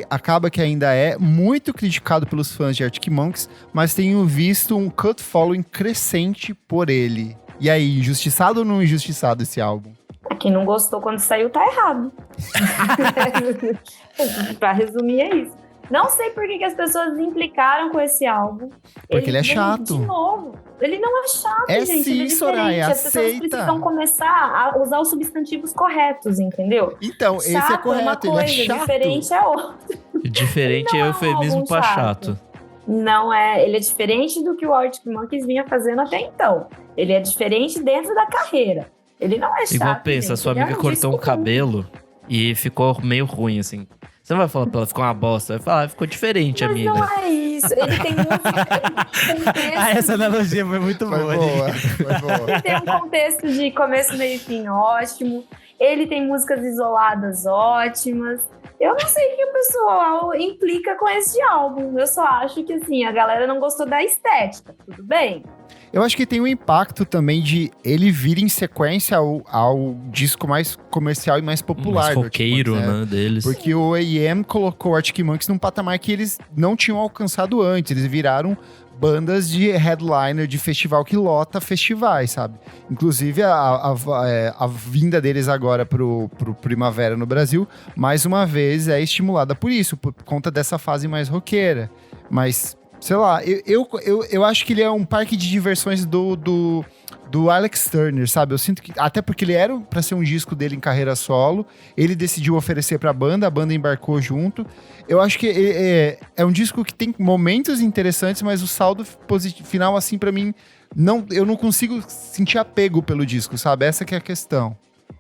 Speaker 1: Acaba que ainda é muito criticado pelos fãs de Arctic Monkeys, mas tenho visto um cult following crescente por ele. E aí, injustiçado ou não injustiçado esse álbum?
Speaker 4: Quem não gostou quando saiu tá errado. Pra resumir, é isso. Não sei por que as pessoas implicaram com esse álbum.
Speaker 1: Porque ele é chato.
Speaker 4: De novo. Ele não é chato, gente.
Speaker 1: Sim,
Speaker 4: ele é
Speaker 1: Soraya,
Speaker 4: As pessoas precisam começar a usar os substantivos corretos, entendeu?
Speaker 1: Então,
Speaker 4: chato
Speaker 1: esse é correto,
Speaker 4: uma coisa,
Speaker 1: ele é chato.
Speaker 4: Diferente é outro.
Speaker 3: Diferente é eufemismo pra chato.
Speaker 4: Não é, ele é diferente do que o Arctic Monkeys vinha fazendo até então. Ele é diferente dentro da carreira. Ele não é chato.
Speaker 3: Igual pensa,
Speaker 4: gente.
Speaker 3: sua amiga cortou um cabelo e ficou meio ruim, assim. Você não vai falar pra ela, ficou uma bosta. Vai falar, ficou diferente,
Speaker 4: mas
Speaker 3: amiga.
Speaker 4: Não é isso. Ele tem música.
Speaker 2: Essa analogia foi muito boa.
Speaker 1: Foi boa.
Speaker 4: Ele tem um contexto de começo, meio e fim ótimo. Ele tem músicas isoladas ótimas. Eu não sei o que o pessoal implica com esse álbum. Eu só acho que, assim, a galera não gostou da estética. Tudo bem?
Speaker 1: Eu acho que tem um impacto também de ele vir em sequência ao disco mais comercial e mais popular.
Speaker 3: Mais roqueiro, né, deles.
Speaker 1: Porque o A.E.M. colocou o Arctic Monkeys num patamar que eles não tinham alcançado antes. Eles viraram bandas de headliner de festival que lota festivais, sabe? Inclusive, a vinda deles agora pro Primavera no Brasil, mais uma vez, é estimulada por isso, por conta dessa fase mais roqueira. Mas… sei lá, eu acho que ele é um parque de diversões do Alex Turner, sabe? Eu sinto que, até porque ele era pra ser um disco dele em carreira solo, ele decidiu oferecer pra banda, a banda embarcou junto. Eu acho que é um disco que tem momentos interessantes, mas o saldo final, assim, pra mim, eu não consigo sentir apego pelo disco, sabe? Essa que é a questão.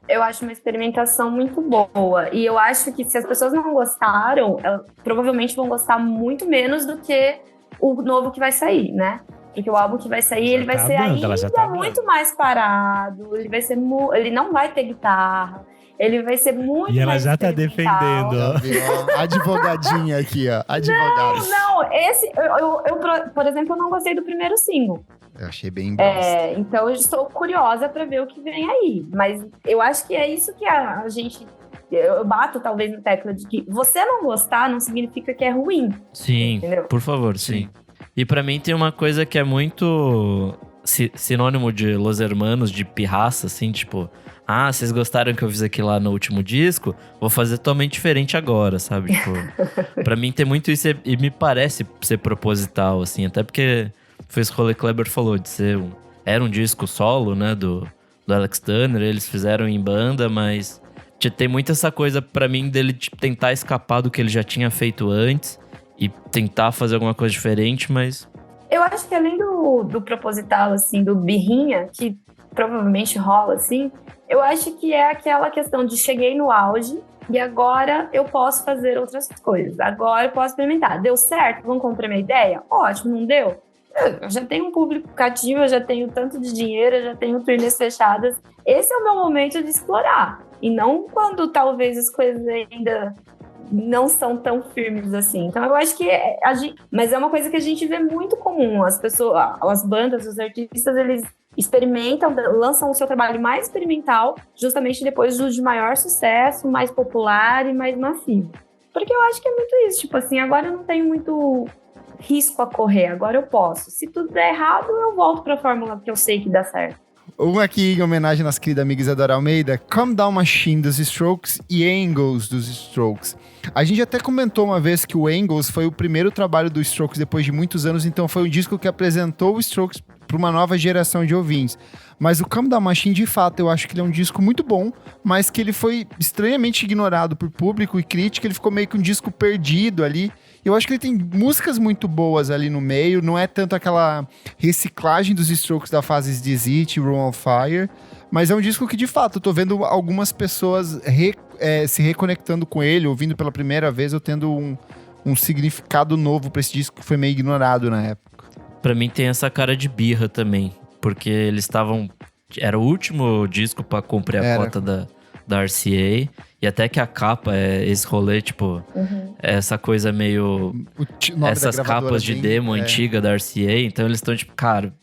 Speaker 4: Eu acho uma experimentação muito boa. E eu acho que se as pessoas não gostaram, elas provavelmente vão gostar muito menos do que o novo que vai sair, né? Porque o álbum que vai sair, ele vai ser ainda muito mais parado. Ele não vai ter guitarra. Ele vai ser muito mais.
Speaker 2: E ela já tá defendendo, ó.
Speaker 1: Advogadinha aqui, ó. Advogada.
Speaker 4: Não. Esse… Eu, por exemplo, eu não gostei do primeiro single.
Speaker 1: Eu achei bem bosta.
Speaker 4: Então eu estou curiosa pra ver o que vem aí. Mas eu acho que é isso que a gente… Eu bato talvez na tecla de que você não gostar não significa que é ruim.
Speaker 3: Sim,
Speaker 4: entendeu?
Speaker 3: Por favor, sim. E pra mim tem uma coisa que é muito sinônimo de Los Hermanos, de pirraça, assim, tipo… vocês gostaram que eu fiz aqui lá no último disco? Vou fazer totalmente diferente agora, sabe? Tipo, pra mim tem muito isso e me parece ser proposital, assim. Até porque foi esse rolê que o Kleber falou, de ser era um disco solo, né, do Alex Turner, eles fizeram em banda, mas tem muito essa coisa pra mim dele tentar escapar do que ele já tinha feito antes e tentar fazer alguma coisa diferente, mas...
Speaker 4: Eu acho que além do proposital, assim, do birrinha, que provavelmente rola, assim, eu acho que é aquela questão de cheguei no auge e agora eu posso fazer outras coisas. Agora eu posso experimentar. Deu certo? Vamos comprar minha ideia? Ótimo, não deu? Eu já tenho um público cativo, eu já tenho tanto de dinheiro, eu já tenho turnês fechadas. Esse é o meu momento de explorar. E não quando talvez as coisas ainda não são tão firmes assim. Então eu acho que mas é uma coisa que a gente vê muito comum. As pessoas, as bandas, os artistas, eles experimentam, lançam o seu trabalho mais experimental justamente depois do de maior sucesso, mais popular e mais massivo. Porque eu acho que é muito isso. Tipo assim, agora eu não tenho muito risco a correr, agora eu posso. Se tudo der errado, eu volto pra fórmula que eu sei que dá certo.
Speaker 1: Um aqui em homenagem à nossa querida amiga Isadora Almeida, Calm Down Machine dos Strokes e Angles dos Strokes. A gente até comentou uma vez que o Angles foi o primeiro trabalho dos Strokes depois de muitos anos, então foi um disco que apresentou os Strokes para uma nova geração de ouvintes. Mas o Calm Down Machine, de fato, eu acho que ele é um disco muito bom, mas que ele foi estranhamente ignorado por público e crítica, ele ficou meio que um disco perdido ali. Eu acho que ele tem músicas muito boas ali no meio, não é tanto aquela reciclagem dos Strokes da fase Dizzy It, Room on Fire, mas é um disco que, de fato, eu tô vendo algumas pessoas se reconectando com ele, ouvindo pela primeira vez, eu tendo um significado novo pra esse disco que foi meio ignorado na época.
Speaker 3: Pra mim tem essa cara de birra também, porque eles estavam... Era o último disco pra cumprir a cota da RCA, e até que a capa é esse rolê, tipo, essa coisa meio... essas capas de demo antiga da RCA, então eles estão tipo, cara,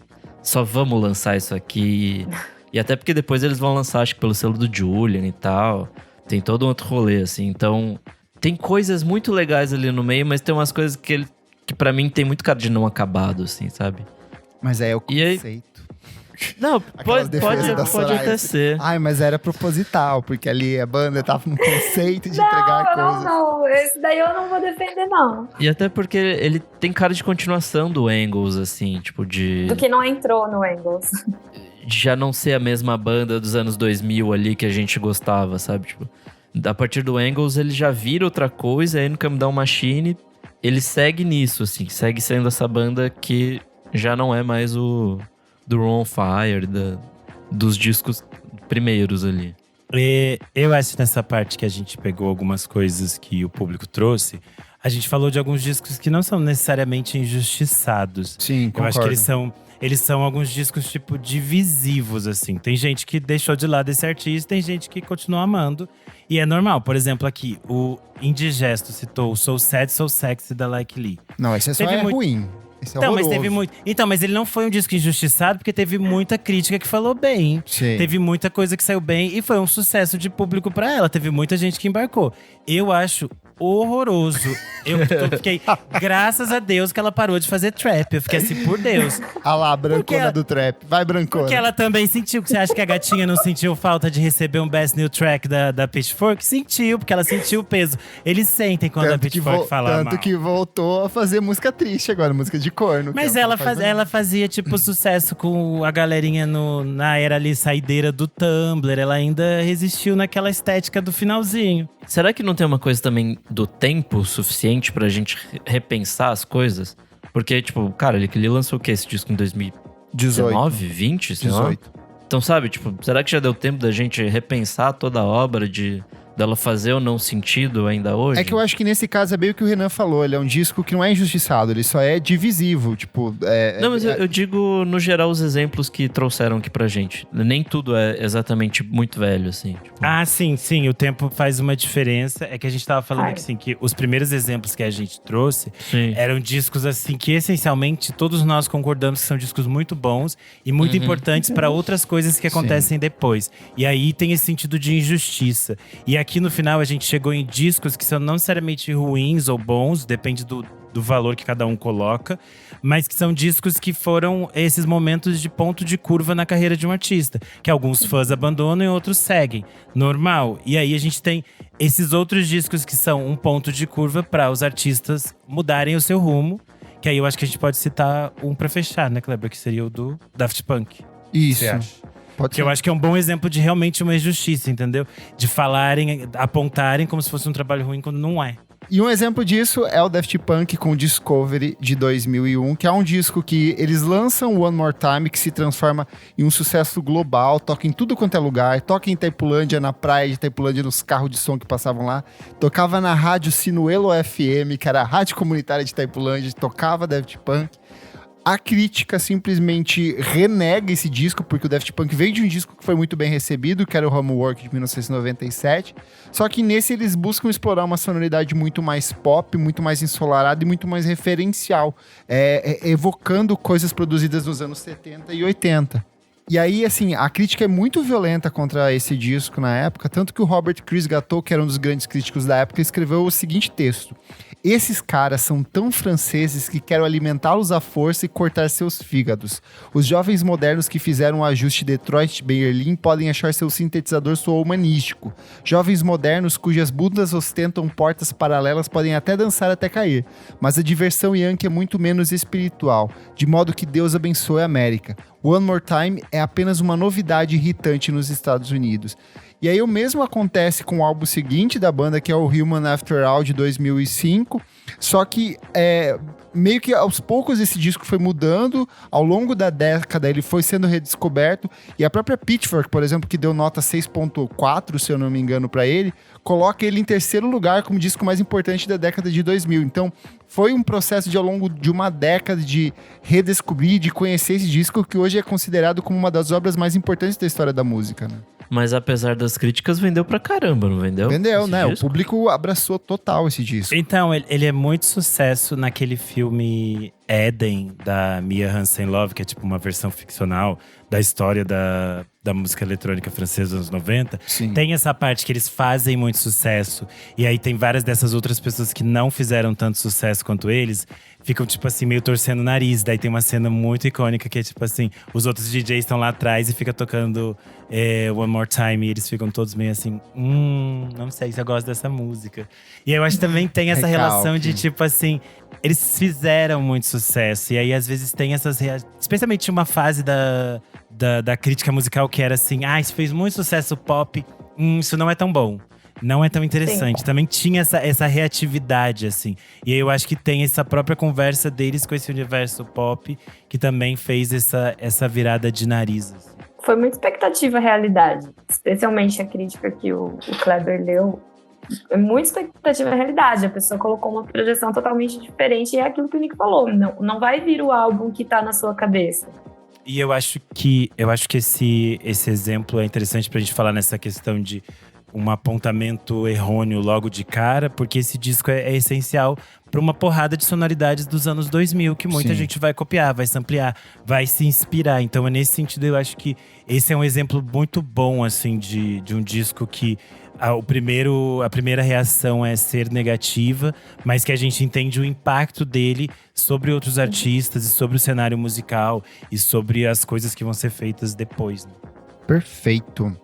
Speaker 3: só vamos lançar isso aqui. E até porque depois eles vão lançar, acho que pelo selo do Julian e tal, tem todo um outro rolê, assim, então tem coisas muito legais ali no meio, mas tem umas coisas que pra mim tem muito cara de não acabado, assim, sabe?
Speaker 1: Mas é o conceito.
Speaker 3: Não, pode até ser.
Speaker 1: Ai, mas era proposital, porque ali a banda tava no conceito de entregar coisas.
Speaker 4: Não, esse daí eu não vou defender, não.
Speaker 3: E até porque ele tem cara de continuação do Angles, assim, tipo de...
Speaker 4: Do que não entrou no Angles.
Speaker 3: Já não ser a mesma banda dos anos 2000 ali que a gente gostava, sabe? Tipo, a partir do Angles ele já vira outra coisa, aí no Calm Down Machine ele segue nisso, assim, segue sendo essa banda que já não é mais o... do Room on Fire, dos discos primeiros ali.
Speaker 2: Eu acho que nessa parte que a gente pegou algumas coisas que o público trouxe, a gente falou de alguns discos que não são necessariamente injustiçados.
Speaker 1: Sim, concordo.
Speaker 2: Eu acho que eles são alguns discos, tipo, divisivos, assim. Tem gente que deixou de lado esse artista, tem gente que continua amando. E é normal. Por exemplo, aqui, o Indigesto citou o So Sad, So Sexy da Like Lee.
Speaker 1: Não, esse só é ruim.
Speaker 2: Então, mas teve muito. Então, mas ele não foi um disco injustiçado, porque teve muita crítica que falou bem.
Speaker 1: Sim.
Speaker 2: Teve muita coisa que saiu bem e foi um sucesso de público pra ela. Teve muita gente que embarcou. Eu acho horroroso. Eu fiquei, graças a Deus que ela parou de fazer trap. Eu fiquei assim, por Deus.
Speaker 1: Ah lá, brancona do trap. Vai, brancona.
Speaker 2: Porque ela também sentiu. Você acha que a gatinha não sentiu falta de receber um Best New Track da Pitchfork? Sentiu, porque ela sentiu o peso. Eles sentem quando a Pitchfork fala mal.
Speaker 1: Tanto que voltou a fazer música triste agora, música de corno.
Speaker 2: Mas ela fazia, tipo, sucesso com a galerinha na era ali saideira do Tumblr. Ela ainda resistiu naquela estética do finalzinho.
Speaker 3: Será que não tem uma coisa também do tempo suficiente pra gente repensar as coisas? Porque, tipo, cara, ele lançou o quê? Esse disco em 2019, 20?
Speaker 1: 18.
Speaker 3: Então, sabe, tipo, será que já deu tempo da gente repensar toda a obra dela fazer ou não sentido ainda hoje?
Speaker 1: É que eu acho que nesse caso é bem o que o Renan falou. Ele é um disco que não é injustiçado, ele só é divisivo. Tipo,
Speaker 3: não, mas eu digo, no geral, os exemplos que trouxeram aqui pra gente. Nem tudo é exatamente muito velho, assim. Tipo.
Speaker 2: Ah, sim. O tempo faz uma diferença. É que a gente tava falando aqui, assim, que os primeiros exemplos que a gente trouxe eram discos, assim, que essencialmente todos nós concordamos que são discos muito bons e muito importantes pra outras coisas que acontecem depois. E aí tem esse sentido de injustiça. E aqui no final a gente chegou em discos que são não necessariamente ruins ou bons, depende do valor que cada um coloca, mas que são discos que foram esses momentos de ponto de curva na carreira de um artista, que alguns fãs abandonam e outros seguem. Normal. E aí a gente tem esses outros discos que são um ponto de curva para os artistas mudarem o seu rumo. Que aí eu acho que a gente pode citar um pra fechar, né, Kleber? Que seria o do Daft Punk.
Speaker 1: Isso.
Speaker 2: Você acha?
Speaker 1: Pode
Speaker 2: Que eu acho que é um bom exemplo de realmente uma injustiça, entendeu? De falarem, apontarem como se fosse um trabalho ruim quando não é.
Speaker 1: E um exemplo disso é o Daft Punk com o Discovery de 2001, que é um disco que eles lançam One More Time, que se transforma em um sucesso global, toca em tudo quanto é lugar, toca em Itaipulândia, na praia de Itaipulândia, nos carros de som que passavam lá, tocava na rádio Sinuelo FM, que era a rádio comunitária de Itaipulândia, tocava Daft Punk. A crítica simplesmente renega esse disco, porque o Daft Punk veio de um disco que foi muito bem recebido, que era o Homework de 1997. Só que nesse eles buscam explorar uma sonoridade muito mais pop, muito mais ensolarada e muito mais referencial, evocando coisas produzidas nos anos 70 e 80. E aí, assim, a crítica é muito violenta contra esse disco na época, tanto que o Robert Chris Gatto, que era um dos grandes críticos da época, escreveu o seguinte texto: esses caras são tão franceses que quero alimentá-los à força e cortar seus fígados. Os jovens modernos que fizeram o ajuste Detroit-Berlim podem achar seu sintetizador soou humanístico. Jovens modernos cujas bundas ostentam portas paralelas podem até dançar até cair. Mas a diversão yankee é muito menos espiritual, de modo que Deus abençoe a América. One More Time é apenas uma novidade irritante nos Estados Unidos. E aí o mesmo acontece com o álbum seguinte da banda, que é o Human After All, de 2005. Só que meio que aos poucos esse disco foi mudando. Ao longo da década ele foi sendo redescoberto. E a própria Pitchfork, por exemplo, que deu nota 6.4, se eu não me engano, para ele, coloca ele em terceiro lugar como disco mais importante da década de 2000. Então foi um processo de ao longo de uma década de redescobrir, de conhecer esse disco, que hoje é considerado como uma das obras mais importantes da história da música, né?
Speaker 3: Mas apesar das críticas, vendeu pra caramba, não vendeu?
Speaker 1: Vendeu,
Speaker 3: esse
Speaker 1: né?
Speaker 3: disco?
Speaker 1: O público abraçou total esse disco.
Speaker 2: Então, ele é muito sucesso naquele filme Eden, da Mia Hansen-Løve, que é tipo uma versão ficcional da história da música eletrônica francesa dos anos 90.
Speaker 1: Sim.
Speaker 2: Tem essa parte que eles fazem muito sucesso. E aí tem várias dessas outras pessoas que não fizeram tanto sucesso quanto eles. Ficam, tipo assim, meio torcendo o nariz. Daí tem uma cena muito icônica que é tipo assim, os outros DJs estão lá atrás e fica tocando One More Time. E eles ficam todos meio assim, não sei se eu gosto dessa música. E eu acho que também tem essa relação de tipo assim, eles fizeram muito sucesso. E aí às vezes tem essas especialmente uma fase da crítica musical que era assim, isso fez muito sucesso pop, isso não é tão bom. Não é tão interessante. Sim. Também tinha essa reatividade, assim. E aí eu acho que tem essa própria conversa deles com esse universo pop, que também fez essa virada de nariz. Assim.
Speaker 4: Foi muita expectativa a realidade. Especialmente a crítica que o Kleber leu. É muita expectativa a realidade. A pessoa colocou uma projeção totalmente diferente. E é aquilo que o Nick falou. Não vai vir o álbum que tá na sua cabeça.
Speaker 2: E eu acho que esse exemplo é interessante pra gente falar nessa questão de um apontamento errôneo logo de cara, porque esse disco é essencial para uma porrada de sonoridades dos anos 2000 que muita gente vai copiar, vai samplear, vai se inspirar. Então, nesse sentido, eu acho que esse é um exemplo muito bom, assim, de um disco que a primeira reação é ser negativa, mas que a gente entende o impacto dele sobre outros artistas e sobre o cenário musical e sobre as coisas que vão ser feitas depois. Né?
Speaker 1: Perfeito.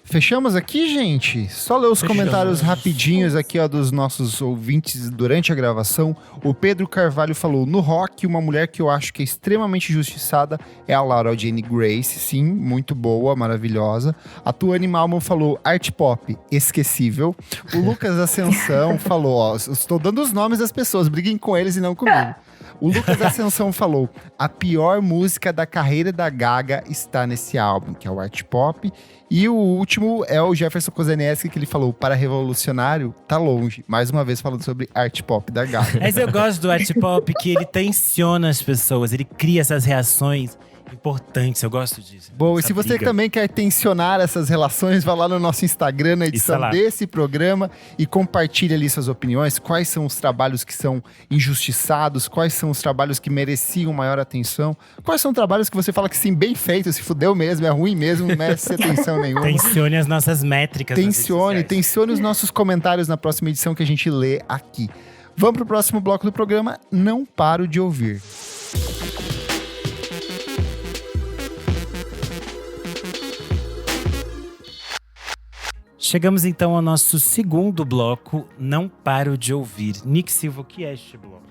Speaker 1: Fechamos aqui, gente? Só ler os comentários rapidinhos aqui, ó, dos nossos ouvintes durante a gravação. O Pedro Carvalho falou: no rock, uma mulher que eu acho que é extremamente injustiçada é a Laura Jane Grace. Sim, muito boa, maravilhosa. A Tuane Malman falou: art pop, esquecível. O Lucas Ascensão falou: ó, estou dando os nomes das pessoas, briguem com eles e não comigo. O Lucas Ascensão falou: a pior música da carreira da Gaga está nesse álbum, que é o art pop. E o último é o Jefferson Kozeneski, que ele falou: para revolucionário, tá longe. Mais uma vez falando sobre art pop da Gaga.
Speaker 2: Mas eu gosto do art pop, que ele tensiona as pessoas, ele cria essas reações importantes, eu gosto disso.
Speaker 1: Bom, e se você também quer tensionar essas relações, vá lá no nosso Instagram, na edição desse programa, e compartilhe ali suas opiniões. Quais são os trabalhos que são injustiçados? Quais são os trabalhos que mereciam maior atenção? Quais são trabalhos que você fala que sim, bem feito, se fudeu mesmo, é ruim mesmo, não merece atenção nenhuma?
Speaker 2: Tensione as nossas métricas.
Speaker 1: Tensione os nossos comentários na próxima edição que a gente lê aqui. Vamos pro próximo bloco do programa, Não Paro de Ouvir.
Speaker 2: Chegamos então ao nosso segundo bloco, Não Paro de Ouvir. Nick Silva, o que é este bloco?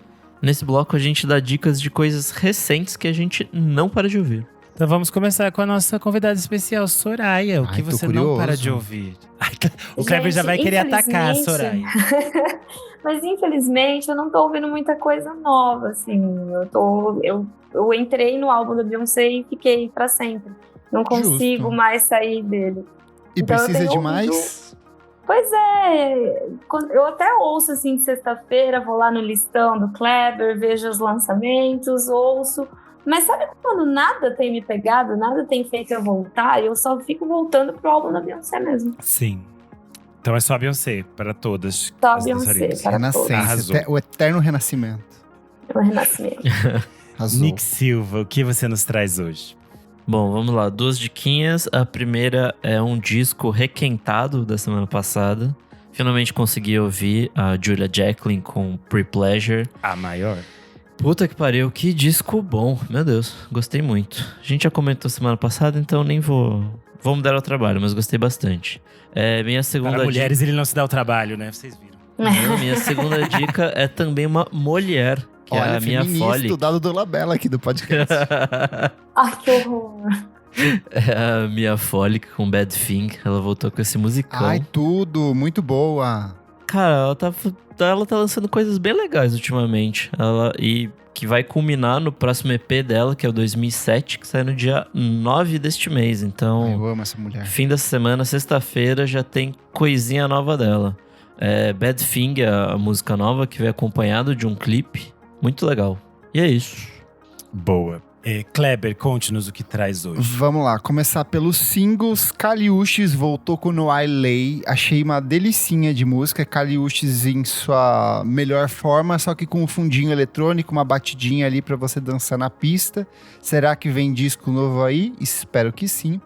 Speaker 3: Nesse bloco a gente dá dicas de coisas recentes que a gente não para de ouvir.
Speaker 2: Então vamos começar com a nossa convidada especial, Soraya. O que
Speaker 1: tô
Speaker 2: você
Speaker 1: curioso.
Speaker 2: não para de ouvir? O Kleber já vai querer atacar a Soraya.
Speaker 4: Mas infelizmente eu não tô ouvindo muita coisa nova, assim. Eu entrei no álbum da Beyoncé e fiquei pra sempre. Não consigo
Speaker 1: Justo.
Speaker 4: mais sair dele.
Speaker 1: E
Speaker 4: Então, eu
Speaker 1: precisa
Speaker 4: tenho
Speaker 1: de
Speaker 4: ouvido-
Speaker 1: mais?
Speaker 4: Pois é, eu até ouço assim de sexta-feira, vou lá no listão do Kleber, vejo os lançamentos, ouço. Mas sabe quando nada tem me pegado, nada tem feito eu voltar? Eu só fico voltando pro álbum da Beyoncé mesmo.
Speaker 2: Sim. Então é só a Beyoncé, para todas.
Speaker 4: Só a
Speaker 2: as
Speaker 4: Beyoncé,
Speaker 2: dançarinas.
Speaker 4: para todos.
Speaker 1: Renascença,
Speaker 2: Arrasou.
Speaker 1: o eterno renascimento.
Speaker 4: O renascimento.
Speaker 1: Arrasou.
Speaker 2: Nick Silva, o que você nos traz hoje?
Speaker 3: Bom, vamos lá. 2 diquinhas. A primeira é um disco requentado da semana passada. Finalmente consegui ouvir a Julia Jacklin com Pre-Pleasure.
Speaker 2: A maior?
Speaker 3: Puta que pariu, que disco bom. Meu Deus, gostei muito. A gente já comentou semana passada, então nem vou me dar ao trabalho, mas gostei bastante. Minha segunda
Speaker 2: Para mulheres ele não se dá o trabalho, né? Vocês viram.
Speaker 3: Não, minha segunda dica é também uma mulher, que
Speaker 1: Olha,
Speaker 3: é a Mia
Speaker 1: feminista,
Speaker 3: Folic.
Speaker 1: o dado do Labela aqui do podcast.
Speaker 4: Ai, que horror.
Speaker 3: É a Mia Folic com Bad Thing. Ela voltou com esse musicão.
Speaker 1: Ai, tudo, muito boa.
Speaker 3: Cara, ela tá lançando coisas bem legais ultimamente. E que vai culminar no próximo EP dela, que é o 2007, que sai no dia 9 deste mês. Então,
Speaker 1: Eu amo essa mulher.
Speaker 3: fim da semana, sexta-feira, já tem coisinha nova dela. Bad Thing é a música nova, que vem acompanhado de um clipe. Muito legal. E é isso.
Speaker 2: Boa. Kleber, conte-nos o que traz hoje.
Speaker 1: Vamos lá, começar pelos singles. Kaliushis voltou com No I Lay. Achei uma delicinha de música. Kaliushis em sua melhor forma, só que com um fundinho eletrônico, uma batidinha ali pra você dançar na pista. Será que vem disco novo aí? Espero que sim.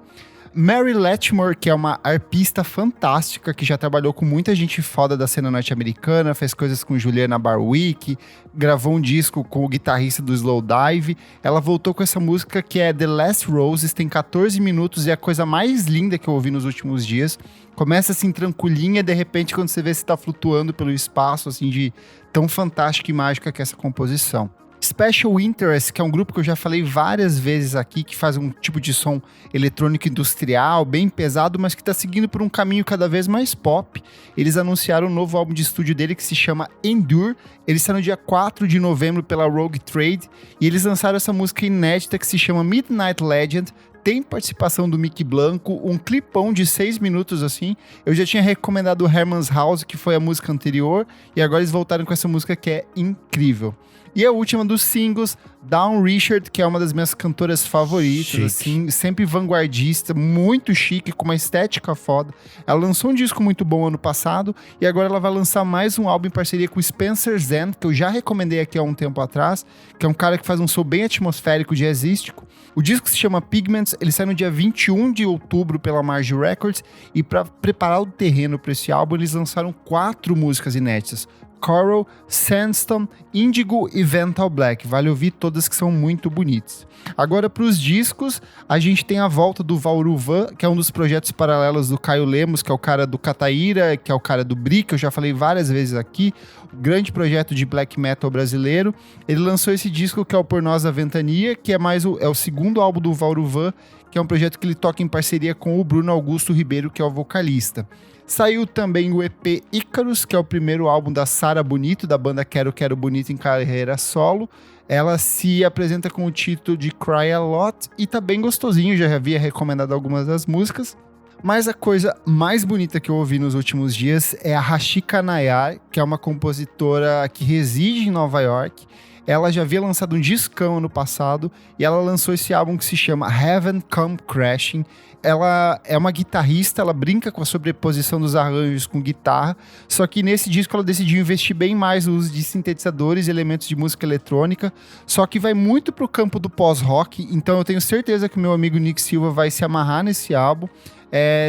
Speaker 1: Mary Letchmore, que é uma arpista fantástica, que já trabalhou com muita gente foda da cena norte-americana, fez coisas com Juliana Barwick, gravou um disco com o guitarrista do Slowdive. Ela voltou com essa música que é The Last Roses, tem 14 minutos e é a coisa mais linda que eu ouvi nos últimos dias. Começa assim tranquilinha, de repente quando você vê você tá flutuando pelo espaço, assim, de tão fantástica e mágica que é essa composição. Special Interest, que é um grupo que eu já falei várias vezes aqui, que faz um tipo de som eletrônico industrial, bem pesado, mas que está seguindo por um caminho cada vez mais pop. Eles anunciaram um novo álbum de estúdio dele que se chama Endure. Ele está no dia 4 de novembro pela Rogue Trade e eles lançaram essa música inédita que se chama Midnight Legend. Tem participação do Mickey Blanco, um clipão de 6 minutos assim. Eu já tinha recomendado o Herman's House, que foi a música anterior, e agora eles voltaram com essa música que é incrível. E a última dos singles, Dawn Richard, que é uma das minhas cantoras favoritas,
Speaker 2: Chique.
Speaker 1: assim, sempre vanguardista, muito chique, com uma estética foda. Ela lançou um disco muito bom ano passado, e agora ela vai lançar mais um álbum em parceria com o Spencer Zen, que eu já recomendei aqui há um tempo atrás, que é um cara que faz um som bem atmosférico, jazzístico. O disco se chama Pigments, ele sai no dia 21 de outubro pela Marge Records, e para preparar o terreno para esse álbum, eles lançaram 4 músicas inéditas. Coral, Sandstone, Indigo e Vental Black. Vale ouvir todas que são muito bonitas. Agora para os discos, a gente tem a volta do Vauruvan, que é um dos projetos paralelos do Caio Lemos, que é o cara do Cataíra, que é o cara do Bri, que eu já falei várias vezes aqui, um grande projeto de black metal brasileiro. Ele lançou esse disco que é o Por Nós a Ventania, que é o segundo álbum do Vauruvan, que é um projeto que ele toca em parceria com o Bruno Augusto Ribeiro, que é o vocalista. Saiu também o EP Ícaros, que é o primeiro álbum da Sara Bonito, da banda Quero Quero Bonito em carreira solo. Ela se apresenta com o título de Cry A Lot e tá bem gostosinho, já havia recomendado algumas das músicas. Mas a coisa mais bonita que eu ouvi nos últimos dias é a Rashika Nayar, que é uma compositora que reside em Nova York. Ela já havia lançado um discão ano passado e ela lançou esse álbum que se chama Heaven Come Crashing. Ela é uma guitarrista, ela brinca com a sobreposição dos arranjos com guitarra, só que nesse disco ela decidiu investir bem mais no uso de sintetizadores e elementos de música eletrônica, só que vai muito pro campo do pós-rock, então eu tenho certeza que o meu amigo Nick Silva vai se amarrar nesse álbum.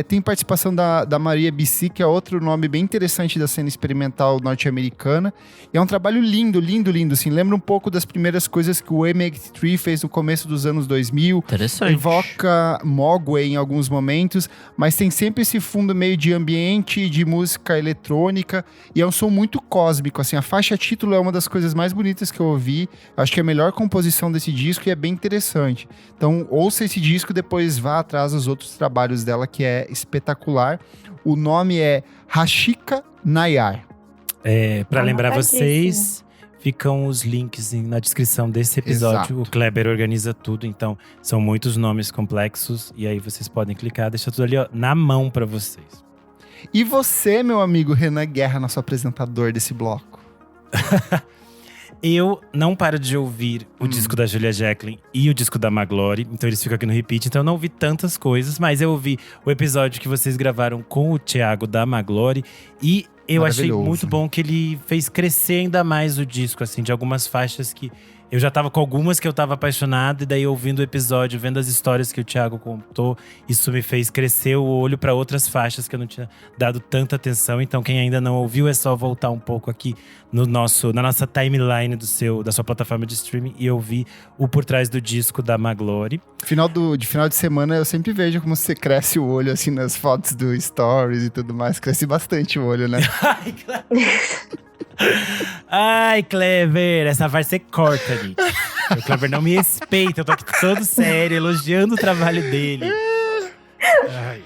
Speaker 1: Tem participação da Maria Bissi, que é outro nome bem interessante da cena experimental norte-americana. E é um trabalho lindo, lindo, lindo. Assim, lembra um pouco das primeiras coisas que o M83 fez no começo dos anos 2000.
Speaker 3: Interessante.
Speaker 1: Evoca Mogwai em alguns momentos, mas tem sempre esse fundo meio de ambiente, de música eletrônica. E é um som muito cósmico. Assim, a faixa título é uma das coisas mais bonitas que eu ouvi. Acho que é a melhor composição desse disco e é bem interessante. Então, ouça esse disco, depois vá atrás dos outros trabalhos dela, que é espetacular. O nome é Rashika Nayar.
Speaker 2: Para lembrar
Speaker 4: Anotadíssimo.
Speaker 2: vocês, ficam os links na descrição desse episódio.
Speaker 1: Exato.
Speaker 2: O Kleber organiza tudo, então são muitos nomes complexos. E aí vocês podem clicar, deixa tudo ali na mão para vocês.
Speaker 1: E você, meu amigo Renan Guerra, nosso apresentador desse bloco?
Speaker 2: Eu não paro de ouvir o disco da Julia Jacqueline e o disco da Maglore, então eles ficam aqui no repeat, então eu não ouvi tantas coisas, mas eu ouvi o episódio que vocês gravaram com o Thiago da Maglore e eu achei
Speaker 1: Maravilhoso.
Speaker 2: muito bom que ele fez crescer ainda mais o disco, assim, de algumas faixas que eu já tava com algumas que eu tava apaixonado, e daí ouvindo o episódio, vendo as histórias que o Thiago contou, isso me fez crescer o olho para outras faixas que eu não tinha dado tanta atenção. Então, quem ainda não ouviu, é só voltar um pouco aqui na nossa timeline da sua plataforma de streaming e ouvir o Por Trás do Disco da Maglore.
Speaker 1: Final de semana eu sempre vejo como você cresce o olho, assim, nas fotos do Stories e tudo mais. Cresce bastante o olho, né?
Speaker 2: Ai, Kleber, essa vai ser corta, gente. O Kleber não me respeita, eu tô aqui todo sério, elogiando o trabalho dele. Ai.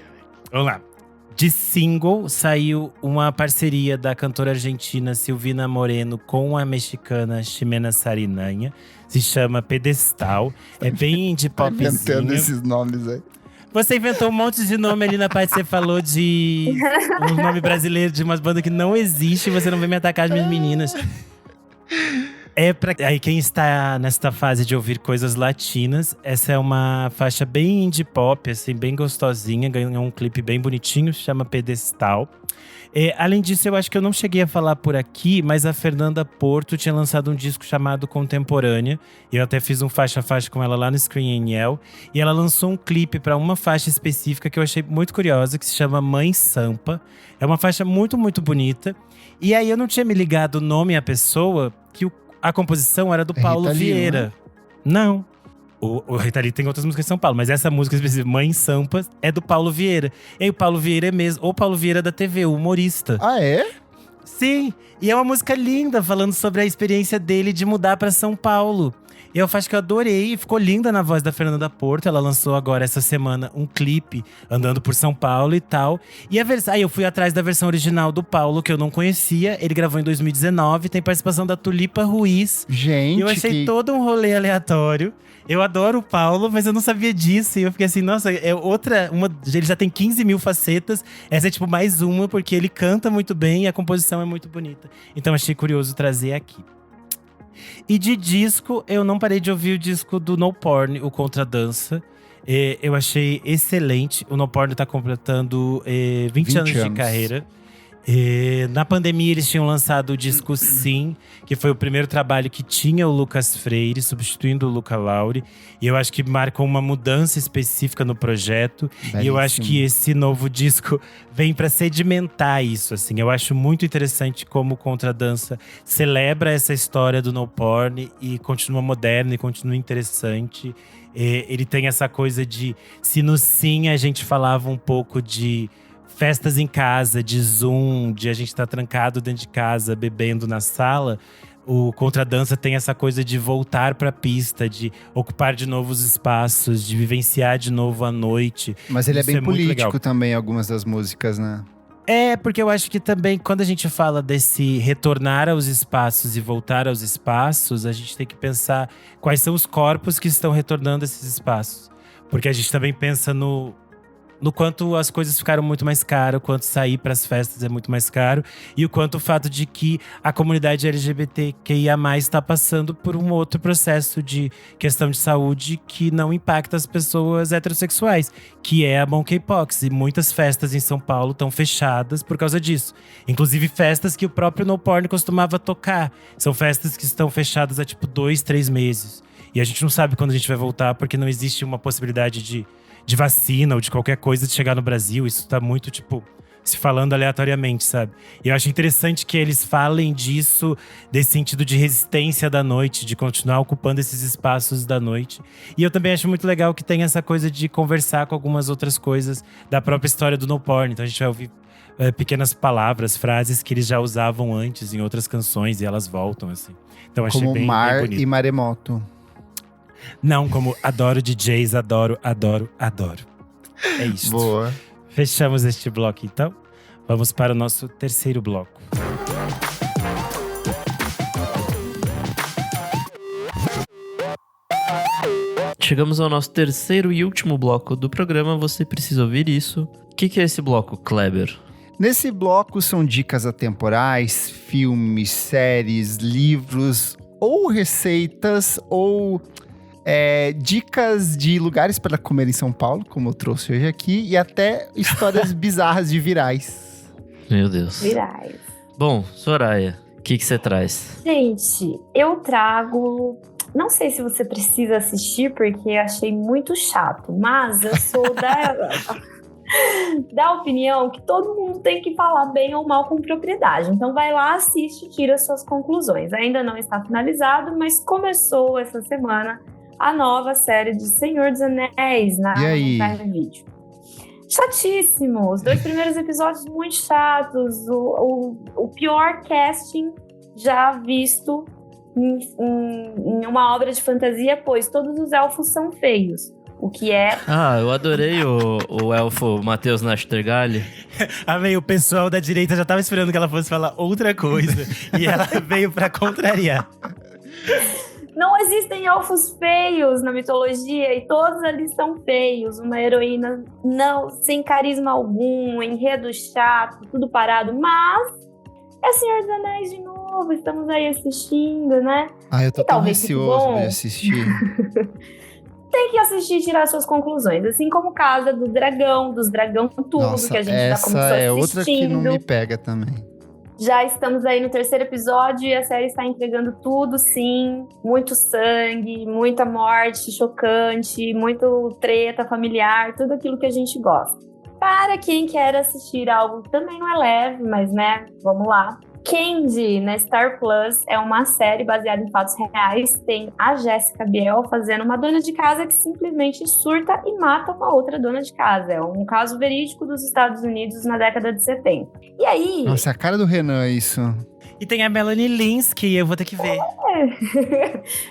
Speaker 2: Vamos lá. De single, saiu uma parceria da cantora argentina Silvina Moreno com a mexicana Ximena Sarinanha. Se chama Pedestal. É bem indie
Speaker 1: Inventando
Speaker 2: popzinho.
Speaker 1: esses nomes aí.
Speaker 2: Você inventou um monte de nome ali na parte que você falou de um nome brasileiro de umas bandas que não existe. Você não vem me atacar as minhas meninas. Aí quem está nesta fase de ouvir coisas latinas, essa é uma faixa bem indie pop, assim, bem gostosinha. Ganhou um clipe bem bonitinho, se chama Pedestal. Além disso, eu acho que eu não cheguei a falar por aqui, mas a Fernanda Porto tinha lançado um disco chamado Contemporânea. E eu até fiz um faixa a faixa com ela lá no Screen NL. E ela lançou um clipe para uma faixa específica que eu achei muito curiosa, que se chama Mãe Sampa. É uma faixa muito, muito bonita. E aí eu não tinha me ligado o nome à pessoa, que a composição era do Paulo
Speaker 1: Rita Lee,
Speaker 2: Vieira. Não. O Rita Lee tem outras músicas de São Paulo, mas essa música específica, Mãe Sampa, é do Paulo Vieira. E aí o Paulo Vieira é mesmo, o Paulo Vieira da TV, o humorista.
Speaker 1: Ah, é?
Speaker 2: Sim, e é uma música linda, falando sobre a experiência dele de mudar pra São Paulo. E eu acho que eu adorei, ficou linda na voz da Fernanda Porto. Ela lançou agora, essa semana, um clipe andando por São Paulo e tal. E aí eu fui atrás da versão original do Paulo, que eu não conhecia. Ele gravou em 2019, tem participação da Tulipa Ruiz.
Speaker 1: Gente,
Speaker 2: E eu achei todo um rolê aleatório. Eu adoro o Paulo, mas eu não sabia disso. E eu fiquei assim, nossa, ele já tem 15 mil facetas. Essa é tipo mais uma, porque ele canta muito bem e a composição é muito bonita. Então achei curioso trazer aqui. E de disco, eu não parei de ouvir o disco do No Porn, o Contradança. Eu achei excelente. O No Porn tá completando 20 anos de carreira. Na pandemia, eles tinham lançado o disco Sim, que foi o primeiro trabalho que tinha o Lucas Freire, substituindo o Luca Lauri. E eu acho que marcou uma mudança específica no projeto.
Speaker 1: Belíssimo.
Speaker 2: E eu acho que esse novo disco vem para sedimentar isso, assim. Eu acho muito interessante como o Contradança celebra essa história do No Porn e continua moderno e continua interessante. Ele tem essa coisa de… Se no Sim a gente falava um pouco de… festas em casa, de Zoom, de a gente estar trancado dentro de casa, bebendo na sala. O Contradança tem essa coisa de voltar pra pista, de ocupar de novo os espaços, de vivenciar de novo a noite.
Speaker 1: Mas ele
Speaker 2: Isso
Speaker 1: é bem
Speaker 2: é muito
Speaker 1: político
Speaker 2: legal.
Speaker 1: também, algumas das músicas, né?
Speaker 2: Porque eu acho que também, quando a gente fala desse retornar aos espaços e voltar aos espaços, a gente tem que pensar quais são os corpos que estão retornando a esses espaços. Porque a gente também pensa no quanto as coisas ficaram muito mais caras, o quanto sair para as festas é muito mais caro e o quanto o fato de que a comunidade LGBTQIA+ está passando por um outro processo de questão de saúde que não impacta as pessoas heterossexuais, que é a monkeypox. E muitas festas em São Paulo estão fechadas por causa disso. Inclusive festas que o próprio No Porn costumava tocar. São festas que estão fechadas há tipo 2, 3 meses. E a gente não sabe quando a gente vai voltar, porque não existe uma possibilidade de de vacina ou de qualquer coisa de chegar no Brasil. Isso tá muito, tipo, se falando aleatoriamente, sabe? E eu acho interessante que eles falem disso, desse sentido de resistência da noite, de continuar ocupando esses espaços da noite. E eu também acho muito legal que tem essa coisa de conversar com algumas outras coisas da própria história do no porn. Então a gente vai ouvir pequenas palavras, frases que eles já usavam antes em outras canções e elas voltam, assim. Então achei
Speaker 1: Como
Speaker 2: bem
Speaker 1: mar
Speaker 2: bonito.
Speaker 1: e maremoto.
Speaker 2: Não, como adoro DJs, adoro. É isso.
Speaker 1: Boa.
Speaker 2: Fechamos este bloco, então. Vamos para o nosso terceiro bloco.
Speaker 3: Chegamos ao nosso terceiro e último bloco do programa. Você precisa ouvir isso. O que é esse bloco, Kleber?
Speaker 1: Nesse bloco são dicas atemporais, filmes, séries, livros ou receitas ou dicas de lugares para comer em São Paulo, como eu trouxe hoje aqui, e até histórias bizarras de virais.
Speaker 3: Meu Deus.
Speaker 4: Virais.
Speaker 3: Bom, Soraya, o que você traz?
Speaker 4: Gente, eu trago. Não sei se você precisa assistir, porque achei muito chato, mas eu sou da opinião que todo mundo tem que falar bem ou mal com propriedade. Então vai lá, assiste e tira suas conclusões. Ainda não está finalizado, mas começou essa semana a nova série de Senhor dos Anéis na Prime Video. Chatíssimo! Os 2 primeiros episódios muito chatos. O pior casting já visto em uma obra de fantasia, pois todos os elfos são feios. O que é...
Speaker 3: Ah, eu adorei o elfo Matheus Nastergalli.
Speaker 2: Amei, o pessoal da direita já tava esperando que ela fosse falar outra coisa. E ela veio pra contrariar.
Speaker 4: Não existem elfos feios na mitologia e todos ali são feios. Uma heroína sem carisma algum, enredo chato, tudo parado. Mas é Senhor dos Anéis de novo, estamos aí assistindo, né?
Speaker 1: Ah, eu tô tão ansioso de assistir.
Speaker 4: Tem que assistir e tirar suas conclusões. Assim como Casa do Dragão, dos Dragão tudo,
Speaker 1: Nossa,
Speaker 4: que a gente já começou
Speaker 1: essa é
Speaker 4: assistindo.
Speaker 1: outra que não me pega também.
Speaker 4: Já estamos aí no 3º episódio e a série está entregando tudo, sim. Muito sangue, muita morte chocante, muito treta familiar, tudo aquilo que a gente gosta. Para quem quer assistir algo que também não é leve, mas né, vamos lá. Candy, na Star Plus, é uma série baseada em fatos reais. Tem a Jessica Biel fazendo uma dona de casa que simplesmente surta e mata uma outra dona de casa. É um caso verídico dos Estados Unidos na década de 70. E aí...
Speaker 1: Nossa, a cara do Renan, isso.
Speaker 2: E tem a Melanie Linsky, eu vou ter que ver.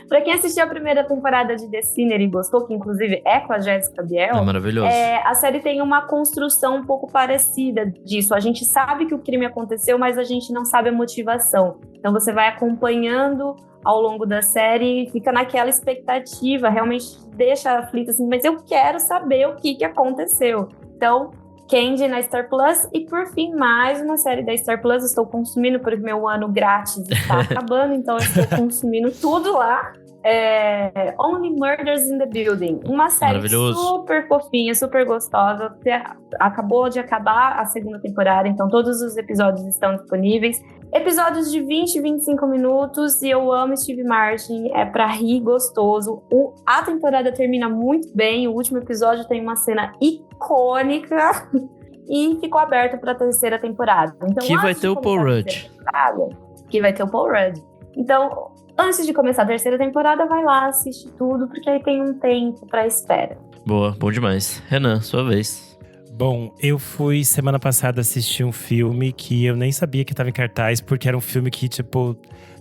Speaker 4: Pra quem assistiu a primeira temporada de The Sinner e gostou, que inclusive é com a Jessica Biel,
Speaker 3: É maravilhoso.
Speaker 4: a série tem uma construção um pouco parecida disso. A gente sabe que o crime aconteceu, mas a gente não sabe a motivação. Então você vai acompanhando ao longo da série e fica naquela expectativa, realmente deixa aflito assim, mas eu quero saber o que aconteceu. Então, Candy na Star Plus. E por fim, mais uma série da Star Plus. Estou consumindo porque meu ano grátis está acabando, então eu estou consumindo tudo lá. Only Murders in the Building. Uma série super fofinha, super gostosa. Acabou de acabar a 2ª temporada, então todos os episódios estão disponíveis. Episódios de 20, 25 minutos. E eu amo Steve Martin. É pra rir gostoso. A temporada termina muito bem. O último episódio tem uma cena icônica. E ficou aberto pra 3ª temporada. Então,
Speaker 3: que vai ter o Paul Rudd.
Speaker 4: Que vai ter o Paul Rudd. Então, antes de começar a 3ª temporada, vai lá, assiste tudo, porque aí tem um tempo pra espera.
Speaker 3: Boa, bom demais. Renan, sua vez.
Speaker 2: Bom, eu fui semana passada assistir um filme que eu nem sabia que estava em cartaz, porque era um filme que, tipo,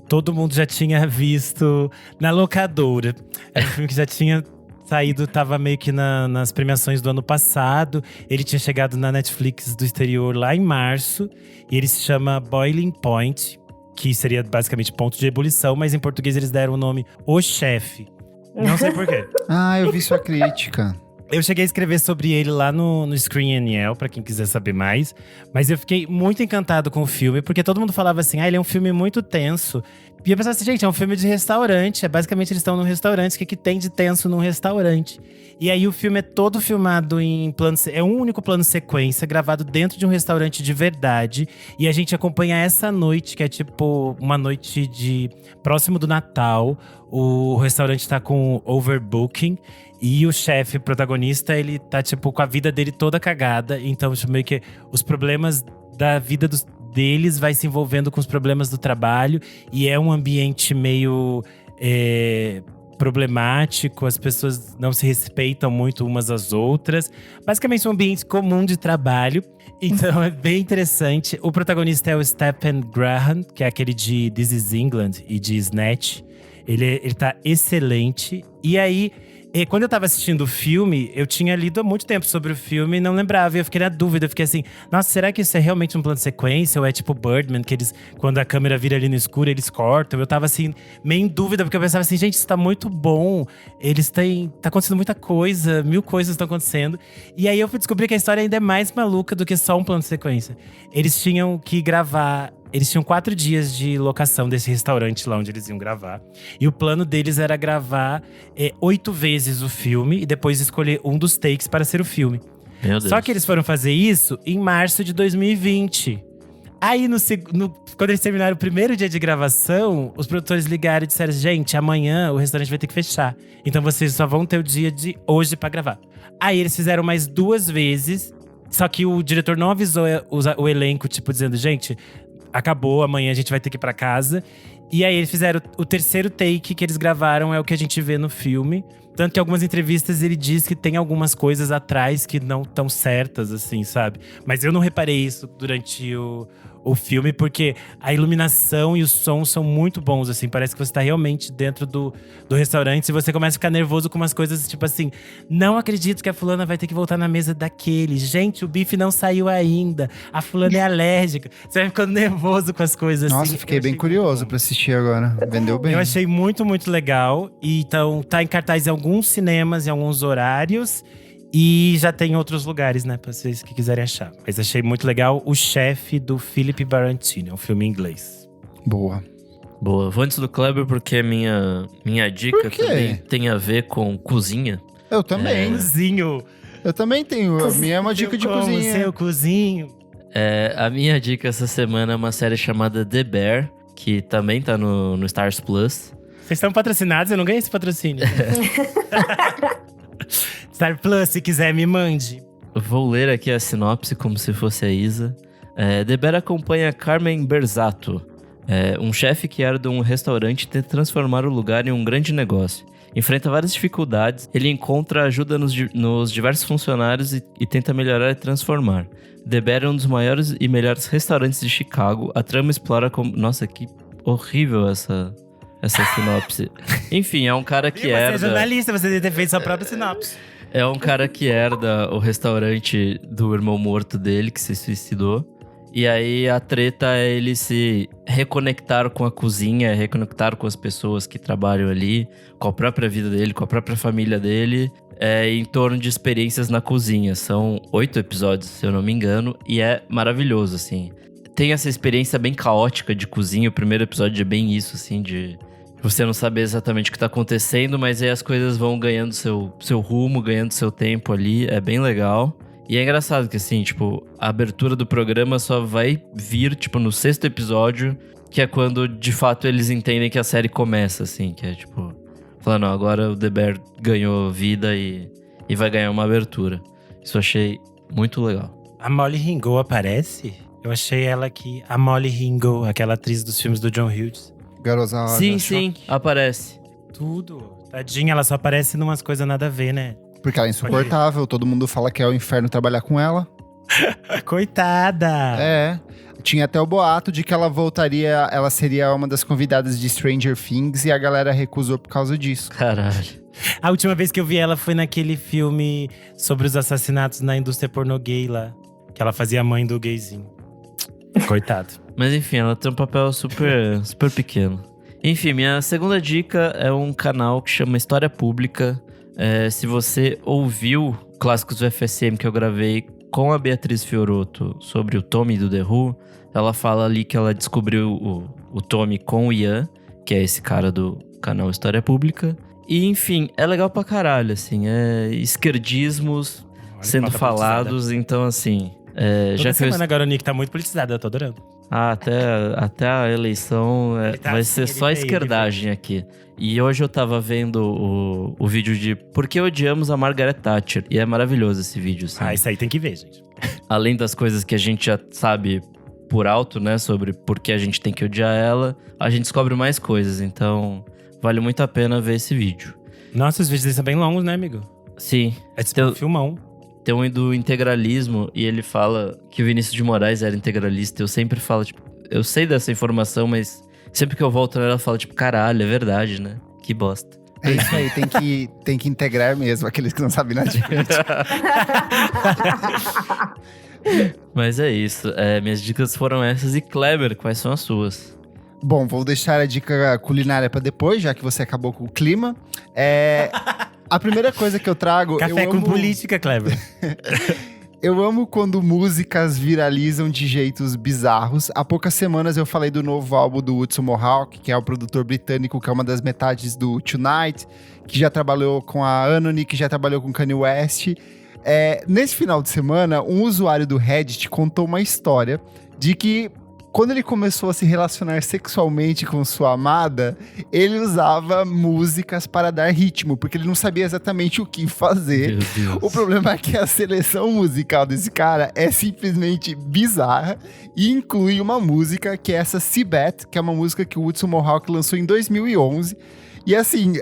Speaker 2: todo mundo já tinha visto na locadora. Era um filme que já tinha saído, tava meio que nas premiações do ano passado. Ele tinha chegado na Netflix do exterior lá em março. E ele se chama Boiling Point, que seria basicamente ponto de ebulição, mas em português eles deram o nome O Chefe. Não sei porquê.
Speaker 1: Ah, eu vi sua crítica.
Speaker 2: Eu cheguei a escrever sobre ele lá no Screen NL, pra quem quiser saber mais. Mas eu fiquei muito encantado com o filme, porque todo mundo falava assim, ele é um filme muito tenso. E eu pensava assim, gente, é um filme de restaurante. Basicamente, eles estão num restaurante. O que tem de tenso num restaurante? E aí, o filme é todo filmado em plano… É um único plano sequência, gravado dentro de um restaurante de verdade. E a gente acompanha essa noite, que é tipo uma noite próximo do Natal. o restaurante tá com overbooking. E o chefe protagonista, ele tá, tipo, com a vida dele toda cagada. Então, tipo, meio que os problemas da vida deles vai se envolvendo com os problemas do trabalho. E é um ambiente meio problemático. As pessoas não se respeitam muito umas às outras. Basicamente, um ambiente comum de trabalho. Então, é bem interessante. O protagonista é o Stephen Graham, que é aquele de This Is England e de Snatch. Ele tá excelente. E aí… quando eu tava assistindo o filme, eu tinha lido há muito tempo sobre o filme e não lembrava. E eu fiquei na dúvida, eu fiquei assim… Nossa, será que isso é realmente um plano de sequência? Ou é tipo Birdman, que eles… Quando a câmera vira ali no escuro, eles cortam. Eu tava assim, meio em dúvida, porque eu pensava assim… Gente, isso tá muito bom. Tá acontecendo muita coisa, 1000 coisas estão acontecendo. E aí eu fui descobrir que a história ainda é mais maluca do que só um plano de sequência. Eles tinham que gravar… Eles tinham 4 dias de locação desse restaurante lá onde eles iam gravar. E o plano deles era gravar 8 vezes o filme. E depois escolher um dos takes para ser o filme.
Speaker 3: Meu Deus.
Speaker 2: Só que eles foram fazer isso em março de 2020. Aí, quando eles terminaram o primeiro dia de gravação, os produtores ligaram e disseram: gente, amanhã o restaurante vai ter que fechar. Então vocês só vão ter o dia de hoje para gravar. Aí eles fizeram mais 2 vezes. Só que o diretor não avisou o elenco, tipo, dizendo: gente… Acabou, amanhã a gente vai ter que ir pra casa. E aí eles fizeram o terceiro take que eles gravaram, é o que a gente vê no filme. Tanto que em algumas entrevistas ele diz que tem algumas coisas atrás que não estão certas, assim, sabe? Mas eu não reparei isso durante o filme, porque a iluminação e o som são muito bons, assim. Parece que você tá realmente dentro do restaurante. E você começa a ficar nervoso com umas coisas, tipo assim… Não acredito que a fulana vai ter que voltar na mesa daquele. Gente, o bife não saiu ainda. A fulana é alérgica. Você vai ficando nervoso com as coisas, assim.
Speaker 1: Nossa, fiquei bem curioso pra assistir agora. Vendeu bem.
Speaker 2: Eu achei muito, muito legal. E então, tá em cartaz em alguns cinemas, em alguns horários. E já tem outros lugares, né, pra vocês que quiserem achar. Mas achei muito legal O Chefe, do Philip Barantini. É um filme em inglês.
Speaker 1: Boa.
Speaker 3: Boa. Vou antes do Kleber porque minha dica
Speaker 1: Por quê?
Speaker 3: também tem a ver com cozinha.
Speaker 1: Eu também.
Speaker 2: Cozinho.
Speaker 1: Eu também tenho. A minha é uma dica de cozinha.
Speaker 2: Seu cozinho.
Speaker 3: A minha dica essa semana é uma série chamada The Bear, que também tá no Stars Plus.
Speaker 2: Vocês estão patrocinados? Eu não ganhei esse patrocínio. Star Plus, se quiser, me mande.
Speaker 3: Vou ler aqui a sinopse como se fosse a Isa. The Bear acompanha Carmen Berzato, um chefe que herda um restaurante e tenta transformar o lugar em um grande negócio. Enfrenta várias dificuldades, ele encontra ajuda nos diversos funcionários e tenta melhorar e transformar. The Bear é um dos maiores e melhores restaurantes de Chicago. A trama explora como… Nossa, que horrível essa sinopse. Enfim, é um cara que herda…
Speaker 2: Você é jornalista, você deve ter feito sua própria sinopse.
Speaker 3: É um cara que herda o restaurante do irmão morto dele, que se suicidou. E aí a treta é ele se reconectar com a cozinha, reconectar com as pessoas que trabalham ali, com a própria vida dele, com a própria família dele, em torno de experiências na cozinha. São 8 episódios, se eu não me engano, e é maravilhoso, assim. Tem essa experiência bem caótica de cozinha. O primeiro episódio é bem isso, assim, de você não saber exatamente o que tá acontecendo, mas aí as coisas vão ganhando seu rumo, ganhando seu tempo ali. É bem legal. E é engraçado que, assim, tipo, a abertura do programa só vai vir, tipo, no 6º episódio, que é quando, de fato, eles entendem que a série começa, assim. Que é, tipo, falando, ó, agora o The Bear ganhou vida e vai ganhar uma abertura. Isso eu achei muito legal.
Speaker 2: A Molly Ringwald aparece? Eu achei ela aqui, a Molly Ringwald, aquela atriz dos filmes do John Hughes.
Speaker 1: Garota.
Speaker 3: Sim, aparece.
Speaker 2: Tudo. Tadinha, ela só aparece numas coisas nada a ver, né?
Speaker 1: Porque ela é insuportável, todo mundo fala que é o inferno trabalhar com ela.
Speaker 2: Coitada!
Speaker 1: É. Tinha até o boato de que ela voltaria, ela seria uma das convidadas de Stranger Things e a galera recusou por causa disso.
Speaker 3: Caralho.
Speaker 2: A última vez que eu vi ela foi naquele filme sobre os assassinatos na indústria pornô gay lá. Que ela fazia a mãe do gayzinho. Coitado.
Speaker 3: Mas enfim, ela tem um papel super, super pequeno. Enfim, minha segunda dica é um canal que chama História Pública. Se você ouviu Clássicos do FSM que eu gravei com a Beatriz Fiorotto sobre o Tommy do The Who, ela fala ali que ela descobriu o Tommy com o Ian, que é esse cara do canal História Pública. E enfim, é legal pra caralho, assim, esquerdismos sendo falados, então assim…
Speaker 2: Toda semana agora o Nick tá muito politizado, eu tô adorando.
Speaker 3: Até a eleição vai ser só esquerdagem aqui. E hoje eu tava vendo o vídeo de Por que odiamos a Margaret Thatcher? E é maravilhoso esse vídeo, assim.
Speaker 2: Isso aí tem que ver, gente.
Speaker 3: Além das coisas que a gente já sabe por alto, né? Sobre por que a gente tem que odiar ela, a gente descobre mais coisas. Então, vale muito a pena ver esse vídeo.
Speaker 2: Nossa, os vídeos são bem longos, né, amigo?
Speaker 3: Sim.
Speaker 2: É tipo um filmão.
Speaker 3: Tem um do integralismo e ele fala que o Vinícius de Moraes era integralista. Eu sempre falo, tipo, eu sei dessa informação, mas sempre que eu volto nela, eu falo, tipo, caralho, é verdade, né? Que bosta.
Speaker 1: É isso aí, tem que integrar mesmo, aqueles que não sabem nada de política.
Speaker 3: Mas é isso. Minhas dicas foram essas. E Kleber, quais são as suas?
Speaker 1: Bom, vou deixar a dica culinária pra depois, já que você acabou com o clima. A primeira coisa que eu trago…
Speaker 2: Café com política, Kleber.
Speaker 1: Eu amo quando músicas viralizam de jeitos bizarros. Há poucas semanas eu falei do novo álbum do Hudson Mohawk, que é o produtor britânico, que é uma das metades do Tonight, que já trabalhou com a Anony, que já trabalhou com Kanye West. Nesse final de semana, um usuário do Reddit contou uma história de que quando ele começou a se relacionar sexualmente com sua amada, ele usava músicas para dar ritmo, porque ele não sabia exatamente o que fazer. O problema é que a seleção musical desse cara é simplesmente bizarra e inclui uma música que é essa Seabed, que é uma música que o Hudson Mohawk lançou em 2011. E assim,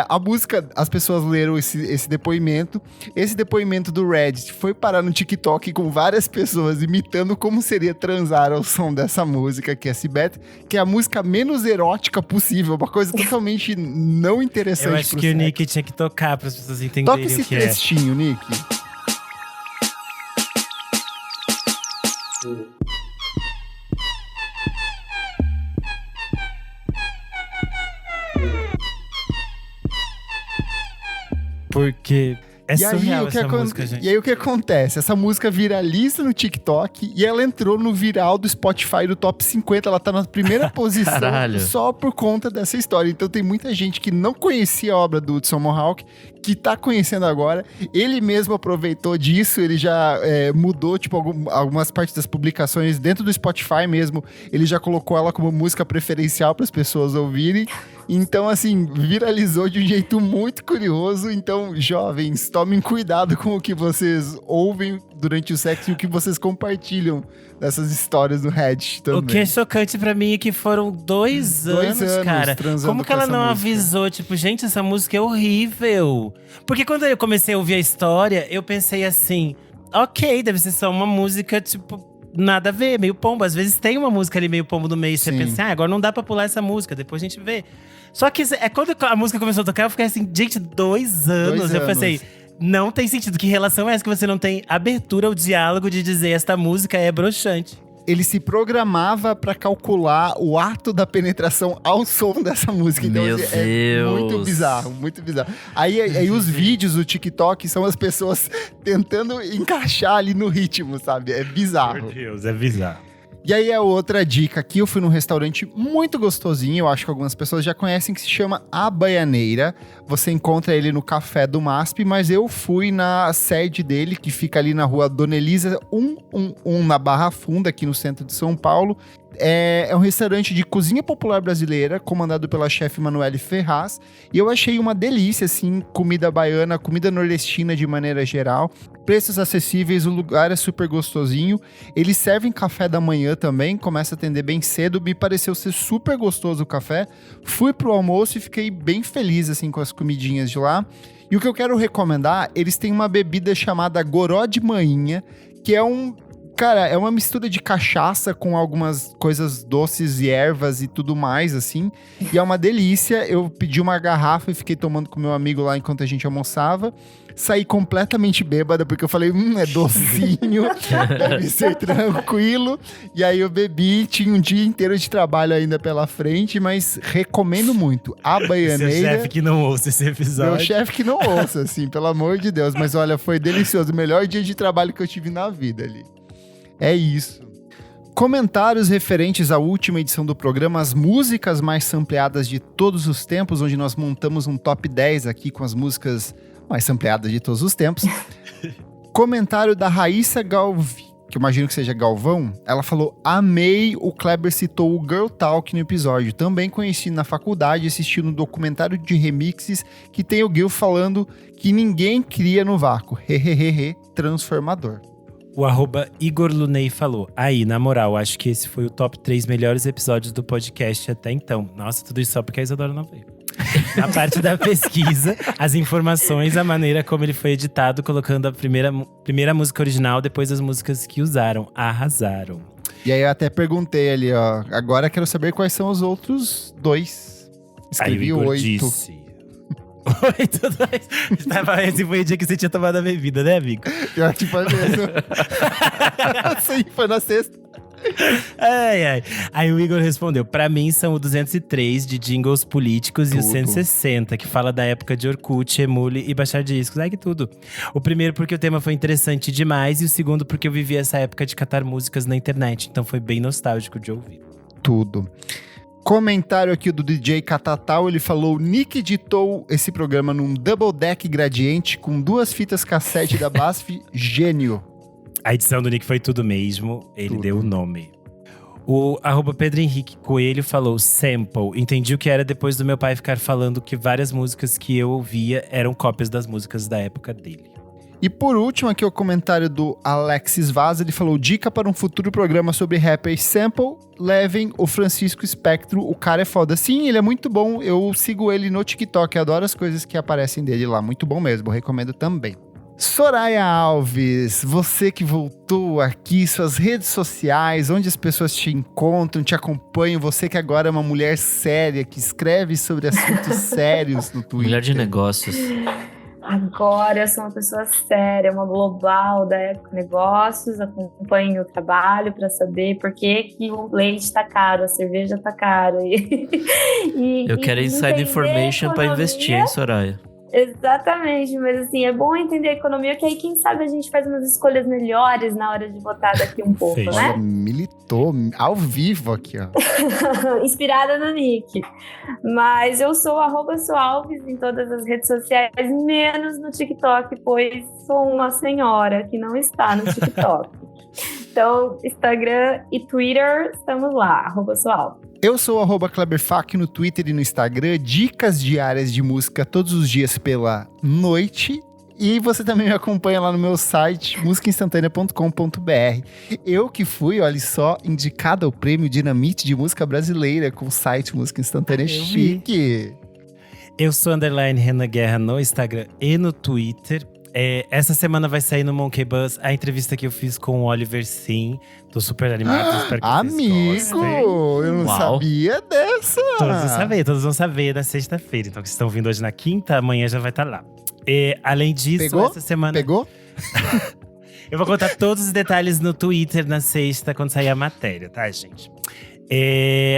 Speaker 1: a música, as pessoas leram esse depoimento. Esse depoimento do Reddit foi parar no TikTok com várias pessoas imitando como seria transar ao som dessa música, que é Seabed, que é a música menos erótica possível, uma coisa totalmente não interessante.
Speaker 2: Eu acho que o Nick tinha que tocar para as pessoas entenderem
Speaker 1: Toca
Speaker 2: o que
Speaker 1: esse trechinho, Nick.
Speaker 2: Porque é surreal essa música, gente.
Speaker 1: E aí o que acontece? Essa música viraliza no TikTok e ela entrou no viral do Spotify do Top 50. Ela tá na primeira posição só por conta dessa história. Então tem muita gente que não conhecia a obra do Hudson Mohawk, que tá conhecendo agora. Ele mesmo aproveitou disso, ele já mudou tipo, algumas partes das publicações dentro do Spotify mesmo. Ele já colocou ela como música preferencial para as pessoas ouvirem. Então, assim, viralizou de um jeito muito curioso. Então, jovens, tomem cuidado com o que vocês ouvem durante o sexo e o que vocês compartilham dessas histórias no Reddit também.
Speaker 2: O que é chocante pra mim é que foram 2 anos, cara. Como que ela não avisou? Tipo, gente, essa música é horrível. Porque quando eu comecei a ouvir a história, eu pensei assim, ok, deve ser só uma música, tipo… Nada a ver, meio pombo. Às vezes tem uma música ali meio pombo no meio. Você pensa, agora não dá pra pular essa música, depois a gente vê. Só que quando a música começou a tocar, eu fiquei assim, gente, 2 anos. Eu pensei, não tem sentido. Que relação é essa que você não tem abertura ao diálogo de dizer esta música é broxante?
Speaker 1: Ele se programava pra calcular o ato da penetração ao som dessa música. Então,
Speaker 3: Meu
Speaker 1: é
Speaker 3: Deus.
Speaker 1: muito bizarro, muito bizarro. Aí os vídeos do TikTok são as pessoas tentando encaixar ali no ritmo, sabe? É bizarro.
Speaker 2: Meu Deus, é bizarro.
Speaker 1: E aí a outra dica aqui, eu fui num restaurante muito gostosinho, eu acho que algumas pessoas já conhecem, que se chama A Baianeira. Você encontra ele no Café do MASP, mas eu fui na sede dele, que fica ali na rua Dona Elisa 111, na Barra Funda, aqui no centro de São Paulo. É um restaurante de cozinha popular brasileira, comandado pela chefe Manuele Ferraz. E eu achei uma delícia, assim, comida baiana, comida nordestina de maneira geral. Preços acessíveis, o lugar é super gostosinho. Eles servem café da manhã também, começa a atender bem cedo. Me pareceu ser super gostoso o café. Fui pro almoço e fiquei bem feliz, assim, com as comidinhas de lá. E o que eu quero recomendar, eles têm uma bebida chamada Goró de Manhinha, que é Cara, é uma mistura de cachaça com algumas coisas doces e ervas e tudo mais, assim. E é uma delícia. Eu pedi uma garrafa e fiquei tomando com meu amigo lá enquanto a gente almoçava. Saí completamente bêbada, porque eu falei, é docinho, deve ser tranquilo. E aí eu bebi, tinha um dia inteiro de trabalho ainda pela frente, mas recomendo muito. A Baianeira…
Speaker 2: Seu chefe que não ouça esse episódio.
Speaker 1: Meu chefe que não ouça, assim, pelo amor de Deus. Mas olha, foi delicioso. O melhor dia de trabalho que eu tive na vida ali. É isso. Comentários referentes à última edição do programa, as músicas mais sampleadas de todos os tempos, onde nós montamos um top 10 aqui com as músicas mais sampleadas de todos os tempos. Comentário da Raíssa Galvic. que eu imagino que seja Galvão, ela falou: amei, o Kleber citou o Girl Talk no episódio. Também conheci na faculdade, assistindo um documentário de remixes que tem o Gil falando que ninguém cria no vácuo. Hehehehe, transformador.
Speaker 2: O @Igor Lunei falou: aí, na moral, acho que esse foi o top 3 melhores episódios do podcast até então. Nossa, tudo isso só porque a Isadora não veio. A parte da pesquisa, as informações, a maneira como ele foi editado, colocando a primeira música original, depois as músicas que usaram. Arrasaram.
Speaker 1: E aí eu até perguntei ali, ó. Agora quero saber quais são os outros 2. Escrevi
Speaker 2: aí o Igor
Speaker 1: 8.
Speaker 2: disse. 8-2. Esse foi o dia que você tinha tomado a bebida, né, amigo?
Speaker 1: Pior que foi mesmo. Sim, foi na sexta.
Speaker 2: Ai. Aí o Igor respondeu: pra mim são o 203 de jingles políticos e o 160, que fala da época de Orkut, Emule e baixar discos. Ai, que tudo. O primeiro porque o tema foi interessante demais e o segundo porque eu vivi essa época de catar músicas na internet. Então foi bem nostálgico de ouvir.
Speaker 1: Tudo. Comentário aqui do DJ Catatal, ele falou: Nick editou esse programa num double deck gradiente com 2 fitas cassete da BASF, gênio.
Speaker 2: A edição do Nick foi tudo mesmo, ele
Speaker 1: Tudo.
Speaker 2: deu o nome. O @Pedro Henrique Coelho falou: sample. Entendi o que era depois do meu pai ficar falando que várias músicas que eu ouvia eram cópias das músicas da época dele.
Speaker 1: E por último aqui o comentário do Alexis Vaz, ele falou: dica para um futuro programa sobre rap e sample, levem o Francisco Espectro, o cara é foda. Sim, ele é muito bom, eu sigo ele no TikTok, adoro as coisas que aparecem dele lá, muito bom mesmo, recomendo também. Soraya Alves, você que voltou aqui, suas redes sociais, onde as pessoas te encontram, te acompanham, você que agora é uma mulher séria, que escreve sobre assuntos sérios no Twitter.
Speaker 3: Mulher de negócios.
Speaker 4: Agora eu sou uma pessoa séria, uma global da Época Negócios, acompanho o trabalho para saber por que o leite tá caro, a cerveja tá cara.
Speaker 3: Eu quero inside information para investir, hein, Soraya?
Speaker 4: Exatamente, mas assim, é bom entender a economia, que aí quem sabe a gente faz umas escolhas melhores na hora de votar daqui um pouco,
Speaker 2: Fez.
Speaker 4: né?
Speaker 1: Militou ao vivo aqui, ó.
Speaker 4: Inspirada no Nick. Mas eu sou @SouAlves em todas as redes sociais, menos no TikTok, pois sou uma senhora que não está no TikTok. Então, Instagram e Twitter, estamos lá, @SouAlves.
Speaker 1: Eu sou o @KleberFac no Twitter e no Instagram, dicas diárias de música todos os dias pela noite. E você também me acompanha lá no meu site, musicainstantanea.com.br. Eu que fui, olha só, indicada ao prêmio Dinamite de Música Brasileira com o site Música Instantânea. Chique!
Speaker 2: Eu sou _Renan Guerra no Instagram e no Twitter. Essa semana vai sair no Monkey Buzz a entrevista que eu fiz com o Oliver Sim. Tô super animado, espero que vocês gostem.
Speaker 1: Eu não sabia dessa!
Speaker 2: Todos vão saber na sexta-feira. Então, que vocês estão vindo hoje na quinta, amanhã já vai estar lá. Além disso,
Speaker 1: Pegou?
Speaker 2: essa semana…
Speaker 1: Pegou?
Speaker 2: Eu vou contar todos os detalhes no Twitter na sexta, quando sair a matéria, tá, gente?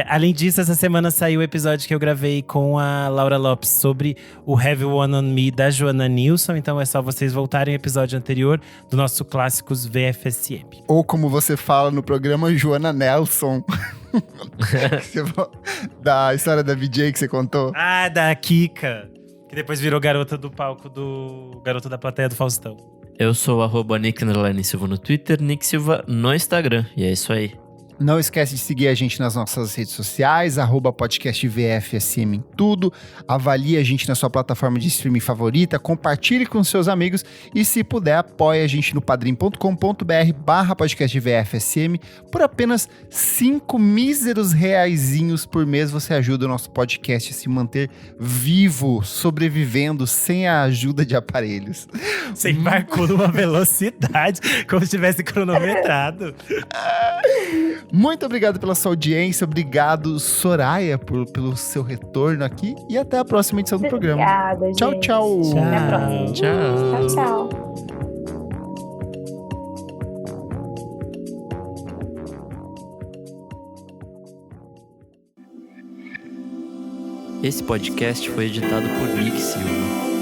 Speaker 2: Além disso, essa semana saiu o episódio que eu gravei com a Laura Lopes sobre o Heavy One on Me da Joana Nilsson. Então é só vocês voltarem ao episódio anterior do nosso Clássicos VFSM.
Speaker 1: Ou como você fala no programa, Joana Nelson. Da história da VJ que você contou.
Speaker 2: Ah, da Kika, que depois virou garota do palco do… garota da plateia do Faustão.
Speaker 3: Eu sou o @Nick_Silva no Twitter, Nick Silva no Instagram. E é isso aí.
Speaker 1: Não esquece de seguir a gente nas nossas redes sociais, @podcastvfsm em tudo. Avalie a gente na sua plataforma de streaming favorita, compartilhe com seus amigos e, se puder, apoie a gente no padrim.com.br/podcastvfsm. Por apenas 5 míseros reaisinhos por mês, você ajuda o nosso podcast a se manter vivo, sobrevivendo, sem a ajuda de aparelhos.
Speaker 2: Você embarcou numa velocidade, como se tivesse cronometrado.
Speaker 1: Muito obrigado pela sua audiência, obrigado, Soraya, pelo seu retorno aqui e até a próxima edição do programa.
Speaker 4: Obrigada,
Speaker 1: Tchau,
Speaker 4: gente.
Speaker 1: tchau.
Speaker 4: Até a próxima.
Speaker 3: Tchau.
Speaker 4: Tchau.
Speaker 3: Esse podcast foi editado por Nick Silva.